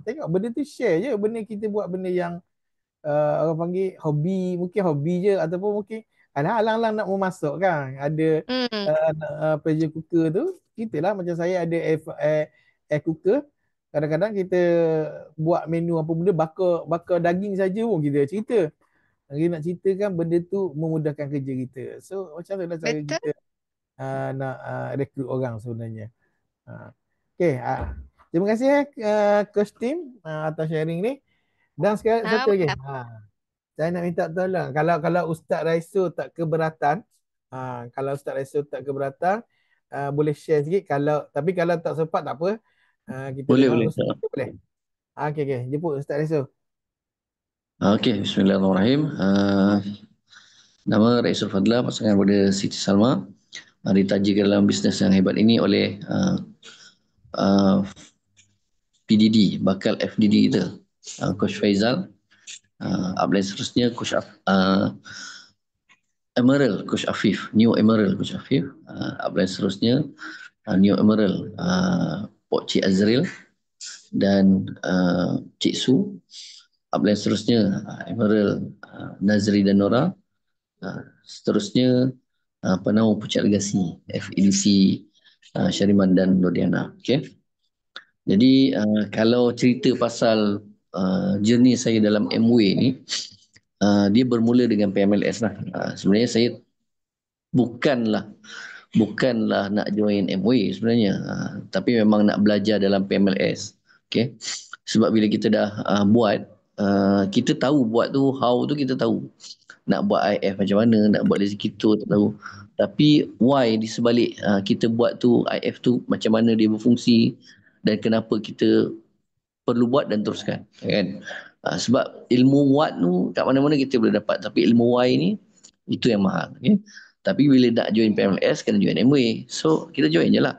Tengok benda tu share je. Benda kita buat benda yang orang panggil hobi, mungkin hobi je ataupun mungkin ada halang-halang nak memasuk kan. Ada pressure cooker tu, kita lah macam saya ada air cooker. Kadang-kadang kita buat menu apa benda bakar daging saja pun kita cerita. Kita nak ceritakan benda tu memudahkan kerja kita. So macam tu lah cara Betul. kita nak rekrut orang sebenarnya. Okay, terima kasih Coach Tim atas sharing ni. Dan sekarang satu lagi. Saya nak minta tolong. Kalau Ustaz Raiso tak keberatan, boleh share sikit. Tapi kalau tak sempat tak apa. Kita Boleh, dengar boleh. Ustaz tu boleh. Okey. Jemput Ustaz Raiso. Okey, bismillahirrahmanirrahim. Nama Raisul Fadlah, pasangan pada Siti Salma. Ditaja ke dalam bisnes yang hebat ini oleh PDD, bakal FDD kita, Coach Faizal. Upline seterusnya Coach Emerald, Coach Afif. New Emerald, Coach Afif. Upline seterusnya New Emerald, Pok Cik Azril dan Cik Su. Upline seterusnya Emerald, Nazri dan Nora. Seterusnya Penau Pucat Legasi, FEDC, Syariman dan Nodiana. Okay. Jadi kalau cerita pasal journey saya dalam Amway ni, dia bermula dengan PMLS lah. Sebenarnya saya bukanlah nak join Amway sebenarnya, tapi memang nak belajar dalam PMLS. Okay. Sebab bila kita dah buat, kita tahu buat tu, how tu kita tahu. Nak buat IF macam mana, nak buat rezeki tu tak tahu. Tapi why di sebalik kita buat tu, IF tu macam mana dia berfungsi dan kenapa kita perlu buat dan teruskan, kan? Sebab ilmu what tu kat mana-mana kita boleh dapat, tapi ilmu why ni itu yang mahal, okay? Tapi bila nak join PMLS kena join Amway, so kita join je lah,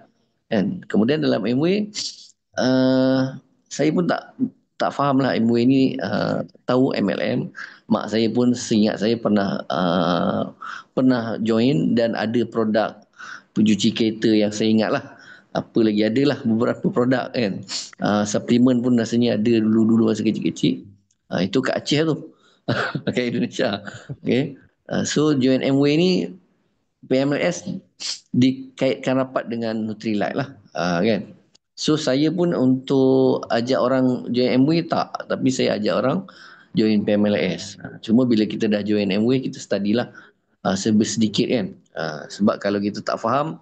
kan? Kemudian dalam Amway saya pun tak faham lah Amway ni, tahu MLM. Mak saya pun seingat saya pernah join dan ada produk pencuci kereta yang saya ingat lah. Apa lagi, adalah beberapa produk kan. Suplemen pun rasanya ada dulu masa kecil-kecil. Itu kat Aceh tu. Kat Indonesia. Okay. So join Amway ni, PMLS dikaitkan rapat dengan Nutrilite lah. Kan. So saya pun untuk ajak orang join Amway tak. Tapi saya ajak orang join PMLS. Cuma bila kita dah join Amway, kita study lah sedikit kan. Sebab kalau kita tak faham,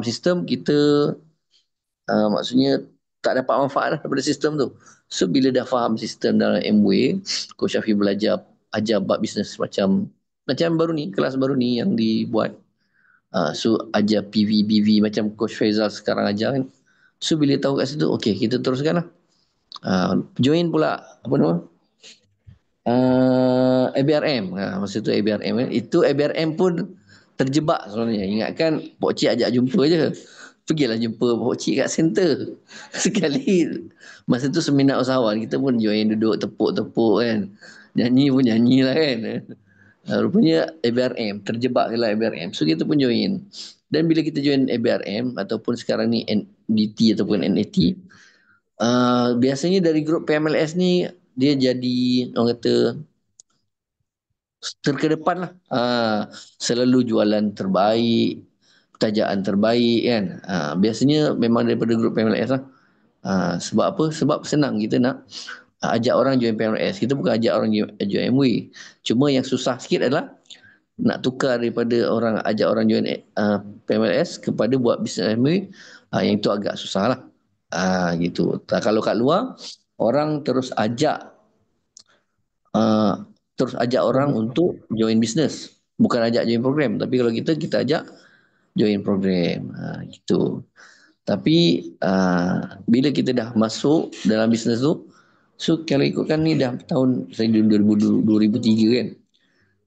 sistem, kita maksudnya tak dapat manfaat lah daripada sistem tu. So bila dah faham sistem dalam Amway, Coach Syafi ajar bab bisnes macam baru ni, kelas baru ni yang dibuat. So ajar PV, BV macam Coach Faizal sekarang ajar kan. So bila tahu kat situ, okay, kita teruskan lah. Join pula apa nama? ABRM. Masa tu ABRM kan. Itu ABRM pun terjebak sebenarnya. Ingatkan Pok Cik ajak jumpa je. Pergilah jumpa Pok Cik kat center. Sekali. Masa tu seminar usahawan. Kita pun join duduk tepuk-tepuk kan. Nyanyi pun nyanyi lah kan. Rupanya ABRM. Terjebak lah ABRM. So kita pun join. Dan bila kita join ABRM ataupun sekarang ni NDT ataupun NAT, biasanya dari grup PMLS ni dia jadi orang kata terkedepan lah. Selalu jualan terbaik, tajaan terbaik kan. Biasanya memang daripada grup PMLS lah. Sebab apa? Sebab senang kita nak ajak orang join PMLS. Kita bukan ajak orang join Amway. Cuma yang susah sikit adalah nak tukar daripada ajak orang join PMLS kepada buat bisnes Amway. Yang itu agak susah lah. Gitu. Kalau kat luar, orang terus ajak uh, terus ajak orang untuk join business. Bukan ajak join program, tapi kalau kita ajak join program. Gitu. Tapi bila kita dah masuk dalam bisnes tu, so kalau ikutkan ni dah tahun saya 2003 kan.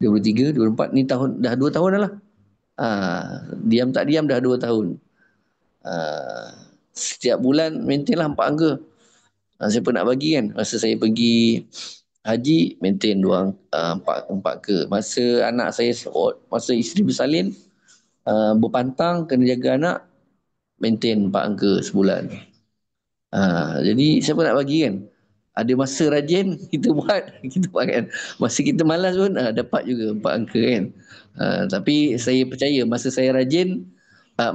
2003, 2004 ni dah 2 tahun dah lah. Diam tak diam dah 2 tahun. Setiap bulan maintain lah 4 angka. Siapa nak bagi kan? Masa saya pergi haji, maintain 4 ke. Masa anak saya, masa isteri bersalin, berpantang, kena jaga anak, maintain 4 angka sebulan. Jadi siapa nak bagi kan? Ada masa rajin kita buat kan. Masa kita malas pun dapat juga 4 angka kan. Tapi saya percaya masa saya rajin,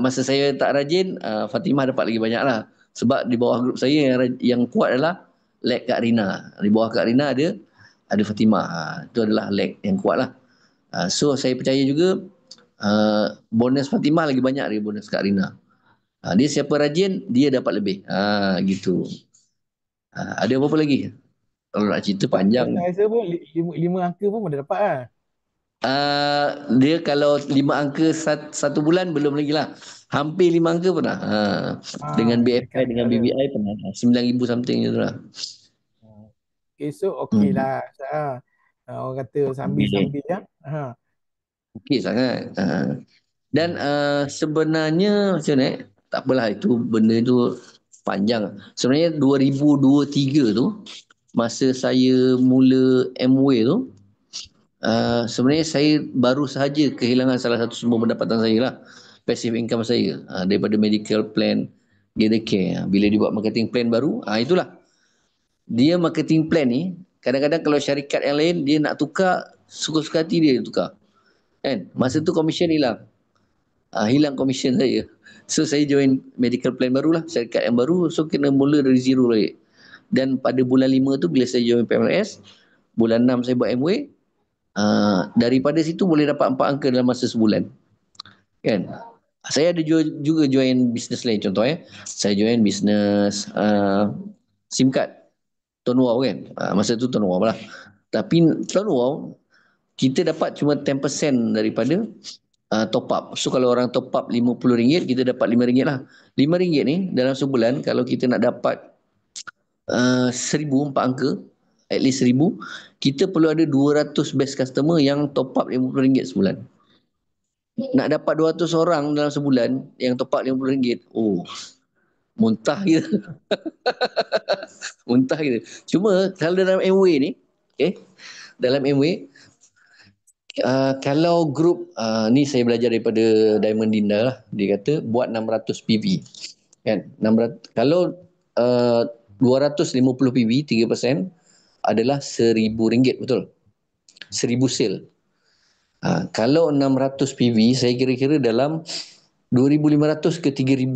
masa saya tak rajin, Fatimah dapat lagi banyak lah. Sebab di bawah grup saya yang kuat adalah leg Kak Rina. Di bawah Kak Rina ada Fatimah. Itu adalah leg yang kuat lah. So saya percaya juga bonus Fatimah lagi banyak dari bonus Kak Rina. Dia siapa rajin, dia dapat lebih. Gitu. Ada apa-apa lagi? Kalau nak cerita panjang. Saya rasa pun 5 angka pun dah dapat lah. Dia kalau 5 angka satu bulan belum lagi lah. Hampir 5 angka pernah. Dengan BFI, dengan BBI pernah. 9,000 something je tu lah. Okay, so okey lah. Orang kata sambil-sambil ya. Okey sangat. Dan sebenarnya macam ni, tak apalah itu benda tu panjang. Sebenarnya 2023 tu, masa saya mula MW tu, sebenarnya saya baru sahaja kehilangan salah satu sumber pendapatan saya lah. Passive income saya. Daripada medical plan, Gather Care. Bila dia buat marketing plan baru, itulah. Dia marketing plan ni, kadang-kadang kalau syarikat yang lain, dia nak tukar, suka-suka hati dia tukar. Kan? Masa tu komisen hilang. Hilang komisen saya. So saya join medical plan barulah, syarikat yang baru, so kena mula dari zero lagi. Dan pada bulan 5 tu bila saya join PMLS, bulan 6 saya buat MW, daripada situ boleh dapat 4 angka dalam masa sebulan. Kan? Saya ada juga join bisnes lain, contoh saya join bisnes SIM card Tone Wow kan. Masa tu Tone Wow lah. Tapi Tone Wow kita dapat cuma 10% daripada top up. So kalau orang top up RM50, kita dapat RM5 lah. RM5 ni dalam sebulan kalau kita nak dapat 1,000 4 angka, at least 1,000, kita perlu ada 200 best customer yang top up RM50 sebulan. Nak dapat 200 orang dalam sebulan yang top up RM50, muntah gitu. Muntah gitu. Cuma kalau dalam MW ni, dalam MW, kalau grup, ni saya belajar daripada Diamond Dinda lah. Dia kata buat 600 PV. Kan? 600, kalau 250 PV, 3% adalah RM1,000, betul? 1,000 sale. Kalau 600 PV, saya kira-kira dalam 2,500 ke 3,000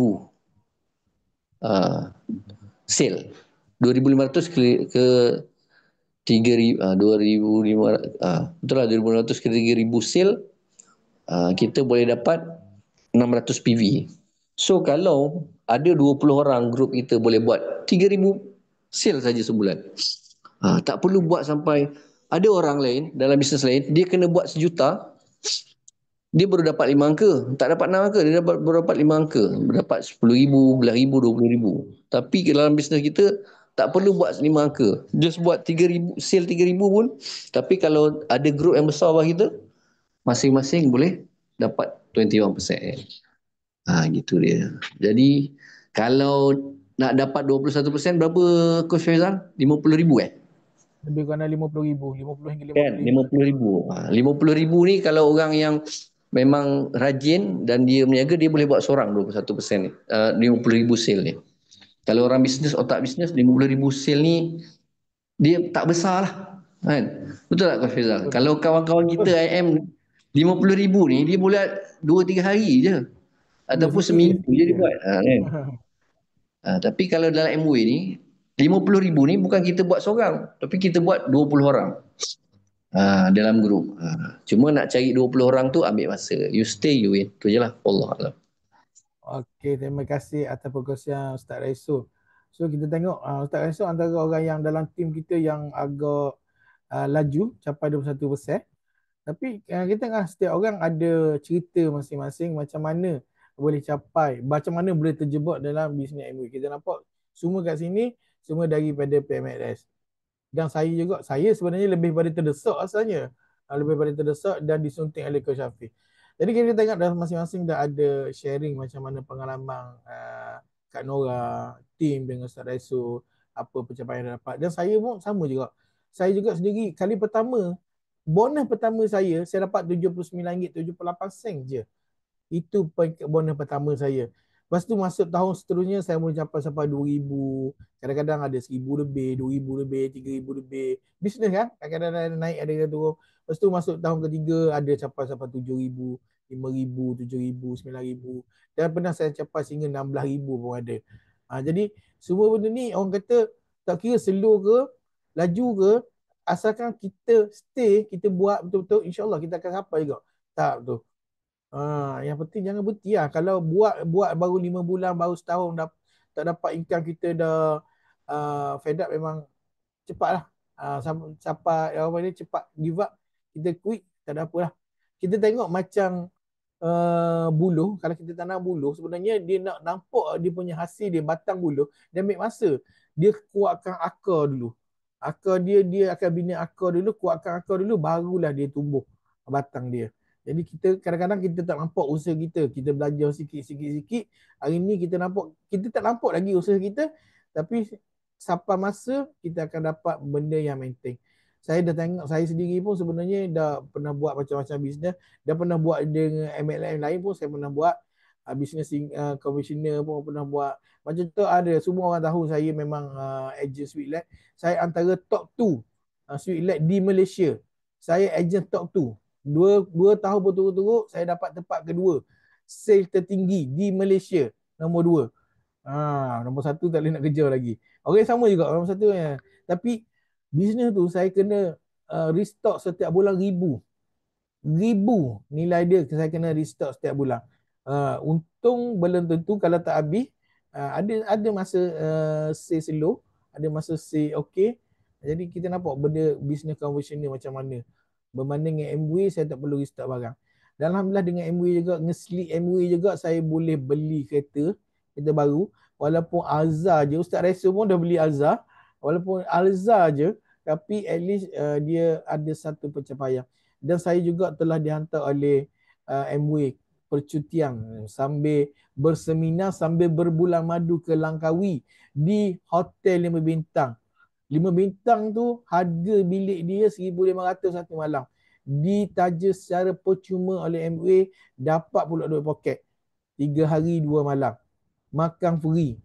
sale. 2,500 ke 3,000, 2,500, betul lah, 2,500 ke 3,000 sale, kita boleh dapat 600 PV. So kalau ada 20 orang grup kita boleh buat 3,000 sale saja sebulan. Tak perlu buat sampai, ada orang lain dalam bisnes lain, dia kena buat 1,000,000, dia baru dapat 5 angka. Tak dapat 6 angka, dia baru dapat 5 angka. Dapat 10,000, 11,000, 20,000. Tapi dalam bisnes kita, tak perlu buat 5 angka. Just buat 3,000, sale 3,000 pun. Tapi kalau ada grup yang besar bawah kita, masing-masing boleh dapat 21%. Gitu dia. Jadi, kalau nak dapat 21%, berapa Coach Faizal? 50,000 Lebih kurang RM50,000. 50 hingga kan, RM50,000. RM50,000 ni kalau orang yang memang rajin dan dia meniaga, dia boleh buat seorang 21% ni. 50,000 sale ni. Kalau orang bisnes, otak bisnes, 50,000 sale ni dia tak besar lah. Kan? Betul tak Coach Faizal? Kalau kawan-kawan kita IM 50,000 ni, dia boleh 2-3 hari je. Ataupun seminggu je dia buat. Kan? Tapi kalau dalam MW ni, 50,000 ni bukan kita buat seorang, tapi kita buat 20 orang. Dalam grup. Cuma nak cari 20 orang tu ambil masa. You stay, you win. Itu je lah. Wallahualam. Okey, terima kasih atas perkongsian Ustaz Raisul. So kita tengok Ustaz Raisul antara orang yang dalam tim kita yang agak laju capai 21%. Tapi kita setiap orang ada cerita masing-masing macam mana boleh capai, macam mana boleh terjebak dalam bisnes MBA. Kita nampak semua kat sini semua daripada PMLS. Dan saya sebenarnya lebih pada terdesak asalnya. Lebih pada terdesak dan disunting oleh Coach Hafiz. Jadi kita tengok dah masing-masing dah ada sharing macam mana pengalaman Kak Nora, tim dengan Ustaz Raisul, apa pencapaian yang dapat. Dan saya pun sama juga. Saya juga sendiri kali pertama, bonus pertama saya dapat RM79.78 je. Itu bonus pertama saya. Lepas tu masuk tahun seterusnya saya mula sampai 2,000. Kadang-kadang ada 1,000 lebih, 2,000 lebih, 3,000 lebih. Bisnes kan? Kadang-kadang ada naik, ada yang turun. Lepas tu masuk tahun ketiga ada sampai 7,000, 5,000, 7,000, 9,000. Dan pernah saya capai sehingga 16,000 pun ada. Jadi semua benda ni orang kata tak kira slow ke, laju ke, asalkan kita stay, kita buat betul-betul, insyaAllah kita akan sampai juga. Tak betul. Yang penting jangan berhenti lah. Kalau buat baru 5 bulan, baru setahun tak dapat income, kita dah fed up, memang cepat lah. Sampai apa ni, cepat give up, kita quit, tak ada apalah. Kita tengok macam buluh, kalau kita tanam buluh, sebenarnya dia nak nampak dia punya hasil dia, batang buluh, dia ambil masa. Dia kuatkan akar dulu. Dia akan bina akar dulu, kuatkan akar dulu, barulah dia tumbuh batang dia. Jadi kita kadang-kadang kita tak nampak usaha kita. Kita belajar sikit. Hari ni kita tak nampak lagi usaha kita. Tapi sampai masa kita akan dapat benda yang maintain. Saya dah tengok, saya sendiri pun sebenarnya dah pernah buat macam-macam bisnes. Dah pernah buat dengan MLM lain pun saya pernah buat. Bisnes commissioner pun pernah buat. Macam tu ada, semua orang tahu saya memang agent Sweetlet. Saya antara top 2 Sweetlet di Malaysia. Saya agent top 2. Dua tahun berturut-turut saya dapat tempat kedua sales tertinggi di Malaysia, nombor 2. Nombor 1 tak boleh nak kejar lagi. Orang sama juga nombor 1 ya. Tapi bisnes tu saya kena restock setiap bulan ribu nilai dia, saya kena restock setiap bulan. Untung belum tentu, kalau tak habis. Ada masa sales slow, ada masa sales okey. Jadi kita nampak benda bisnes conventional macam mana. Berbanding dengan MW, saya tak perlu restock barang. Dan Alhamdulillah dengan MW juga, nge-sleep MW juga, saya boleh beli kereta baru. Walaupun Alza je, Ustaz Raisul pun dah beli Alza. Walaupun Alza je, tapi at least dia ada satu pencapaian. Dan saya juga telah dihantar oleh MW percutian sambil berseminar, sambil berbulan madu ke Langkawi di hotel 5 bintang. 5 bintang tu harga bilik dia 1,500 satu malam. Ditaja secara percuma oleh MWA, dapat pula duit poket. 3 hari 2 malam. Makan free.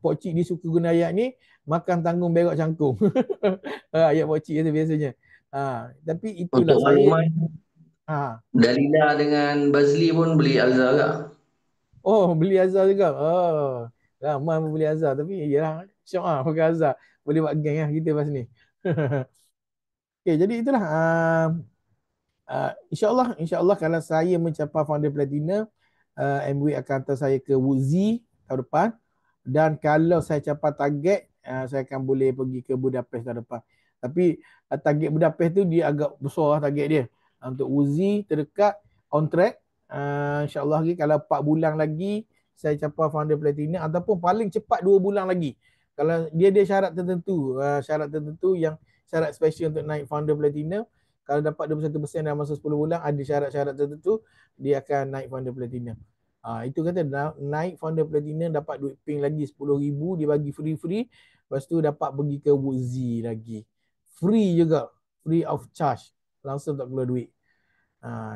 Pok cik dia suka guna ayat ni, makan tanggung berak cangkung. Ayat pok cik itu biasanya. Tapi itulah Untuk saya. makluman, Ha. Dalila dengan Bazli pun beli Alza juga. Oh, beli Azhar juga. Ramai pun beli Azhar. Tapi yalah, syok pakai Azhar. Boleh buat geng lah kita pas ni. Okay, jadi itulah. InsyaAllah kalau saya mencapai founder platinum, MW akan hantar saya ke Wuzi tahun depan. Dan kalau saya capai target, saya akan boleh pergi ke Budapest tahun depan. Tapi target Budapest tu dia agak besar lah target dia. Untuk Wuzi terdekat, on track. InsyaAllah lagi kalau 4 bulan lagi saya capai founder platinum, ataupun paling cepat 2 bulan lagi. Kalau dia syarat tertentu, yang syarat special untuk naik founder platinum. Kalau dapat 21% dalam masa 10 bulan, ada syarat-syarat tertentu, dia akan naik founder platinum. Itu kata naik founder platinum, dapat duit ping lagi 10,000, dia bagi free. Lepas tu dapat pergi ke Wuzi lagi. Free juga. Free of charge. Langsung tak keluar duit.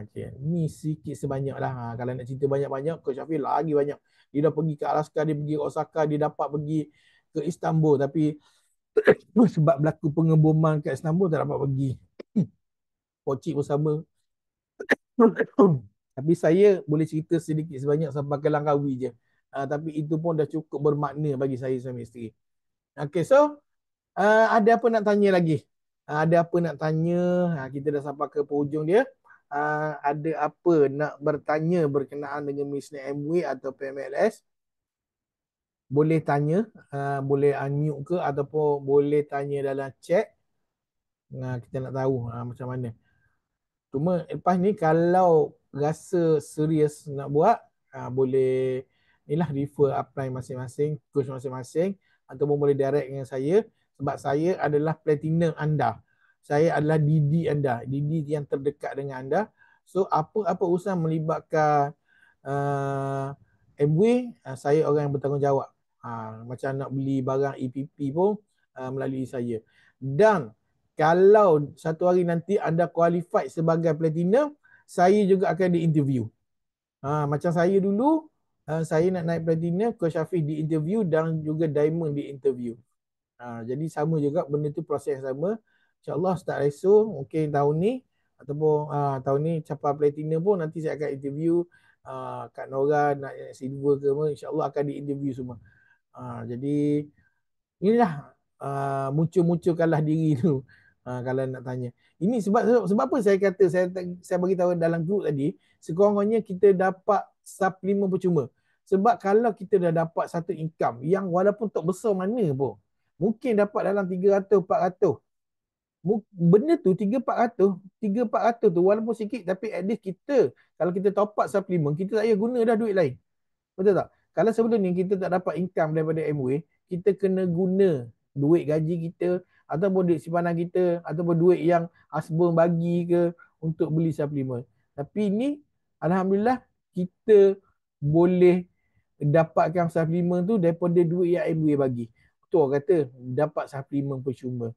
Okay. Ni sikit sebanyak lah. Kalau nak cerita banyak-banyak, Coach Hafiz lagi banyak. Dia dah pergi ke Alaska, dia pergi ke Osaka, dia dapat pergi ke Istanbul. Tapi sebab berlaku pengeboman kat Istanbul, tak dapat pergi. Pocik pun sama. Tapi saya boleh cerita sedikit sebanyak sampai ke Langkawi je. Tapi itu pun dah cukup bermakna bagi saya suami isteri. Okay, so ada apa nak tanya lagi? Ada apa nak tanya? Kita dah sampai ke penghujung dia. Ada apa nak bertanya berkenaan dengan bisnes MW atau PMLS? Boleh tanya, boleh unmute ke, ataupun boleh tanya dalam chat. Kita nak tahu macam mana. Cuma lepas ni kalau rasa serius nak buat, boleh inilah refer apply masing-masing, coach masing-masing, ataupun boleh direct dengan saya sebab saya adalah platinum anda. Saya adalah DD anda, DD yang terdekat dengan anda. So apa-apa urusan melibatkan MW, saya orang yang bertanggungjawab. Macam nak beli barang EPP pun melalui saya. Dan kalau satu hari nanti anda qualified sebagai platinum, saya juga akan di-interview. Macam saya dulu, saya nak naik platinum, Coach Syafiq di-interview dan juga Diamond di-interview. Jadi sama juga, benda tu proses yang sama. InsyaAllah start esok, mungkin tahun ni, ataupun tahun ni capai platinum pun nanti saya akan interview Kak Nora nak silver ke apa, insyaAllah akan di-interview semua. Jadi inilah muncul-munculkanlah diri tu. Kalau nak tanya. Ini sebab apa saya kata, saya bagi tahu dalam grup tadi, sekurang-kurangnya kita dapat suplemen percuma. Sebab kalau kita dah dapat satu income yang walaupun tak besar mana pun, mungkin dapat dalam 300 400. Benda tu 300 400 tu walaupun sikit, tapi at least kita kalau kita top up suplemen, kita tak payah guna dah duit lain. Betul tak? Kalau sebelum ni kita tak dapat income daripada MWay, kita kena guna duit gaji kita ataupun duit simpanan kita ataupun duit yang husband bagi ke untuk beli suplemen. Tapi ni alhamdulillah kita boleh dapatkan suplemen tu daripada duit yang MWay bagi. Tu orang kata dapat suplemen percuma.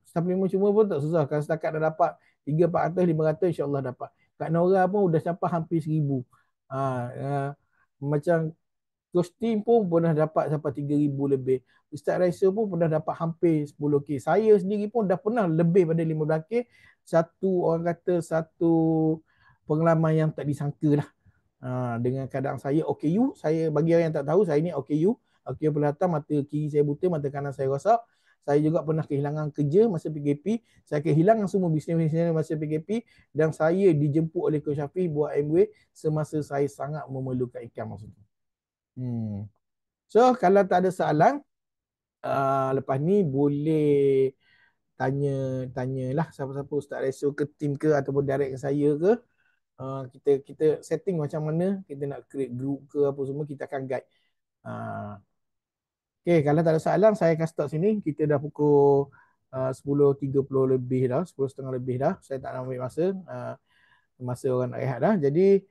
Suplemen percuma pun tak susah. Kalau setakat dah dapat 300, 400, 500 insya-Allah dapat. Kak Nora pun dah capai hampir 1000. Macam Coach pun pernah dapat sampai 3,000 lebih. Ustaz Raisa pun pernah dapat hampir 10K. Saya sendiri pun dah pernah lebih pada 15K. Orang kata satu pengalaman yang tak disangka lah. Dengan keadaan saya OKU. Saya bagi orang yang tak tahu, saya ni OKU. OKU Perkhidmatan, mata kiri saya buta, mata kanan saya rosak. Saya juga pernah kehilangan kerja masa PKP. Saya kehilangan semua bisnes-bisnes masa PKP. Dan saya dijemput oleh Coach Syafiq buat MWay semasa saya sangat memerlukan income masa tu. So kalau tak ada soalan, lepas ni boleh tanyalah siapa-siapa, Ustaz Resul ke tim ke ataupun direct ke saya ke. Kita setting macam mana kita nak create group ke apa semua, kita akan guide. Okay, kalau tak ada soalan saya akan start sini. Kita dah pukul 10.30 lebih dah, 10.30 lebih dah. Saya tak nak ambil masa orang nak rehat dah. Jadi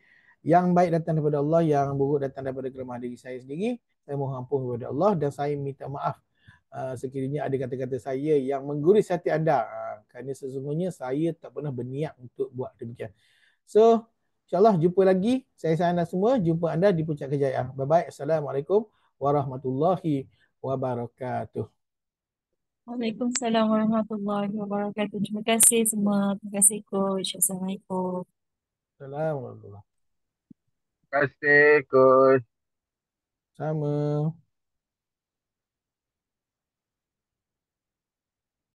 yang baik datang daripada Allah, yang buruk datang daripada kelemahan diri saya sendiri. Saya mohon ampun kepada Allah dan saya minta maaf sekiranya ada kata-kata saya yang mengguris hati anda. Kerana sesungguhnya saya tak pernah berniat untuk buat demikian. So, insyaAllah jumpa lagi. Saya sayang anda semua. Jumpa anda di Puncak Kejayaan. Bye-bye. Assalamualaikum warahmatullahi wabarakatuh. Waalaikumsalam warahmatullahi wabarakatuh. Terima kasih semua. Terima kasih Coach. Assalamualaikum. Assalamualaikum. Terima kasih, Coach. Sama.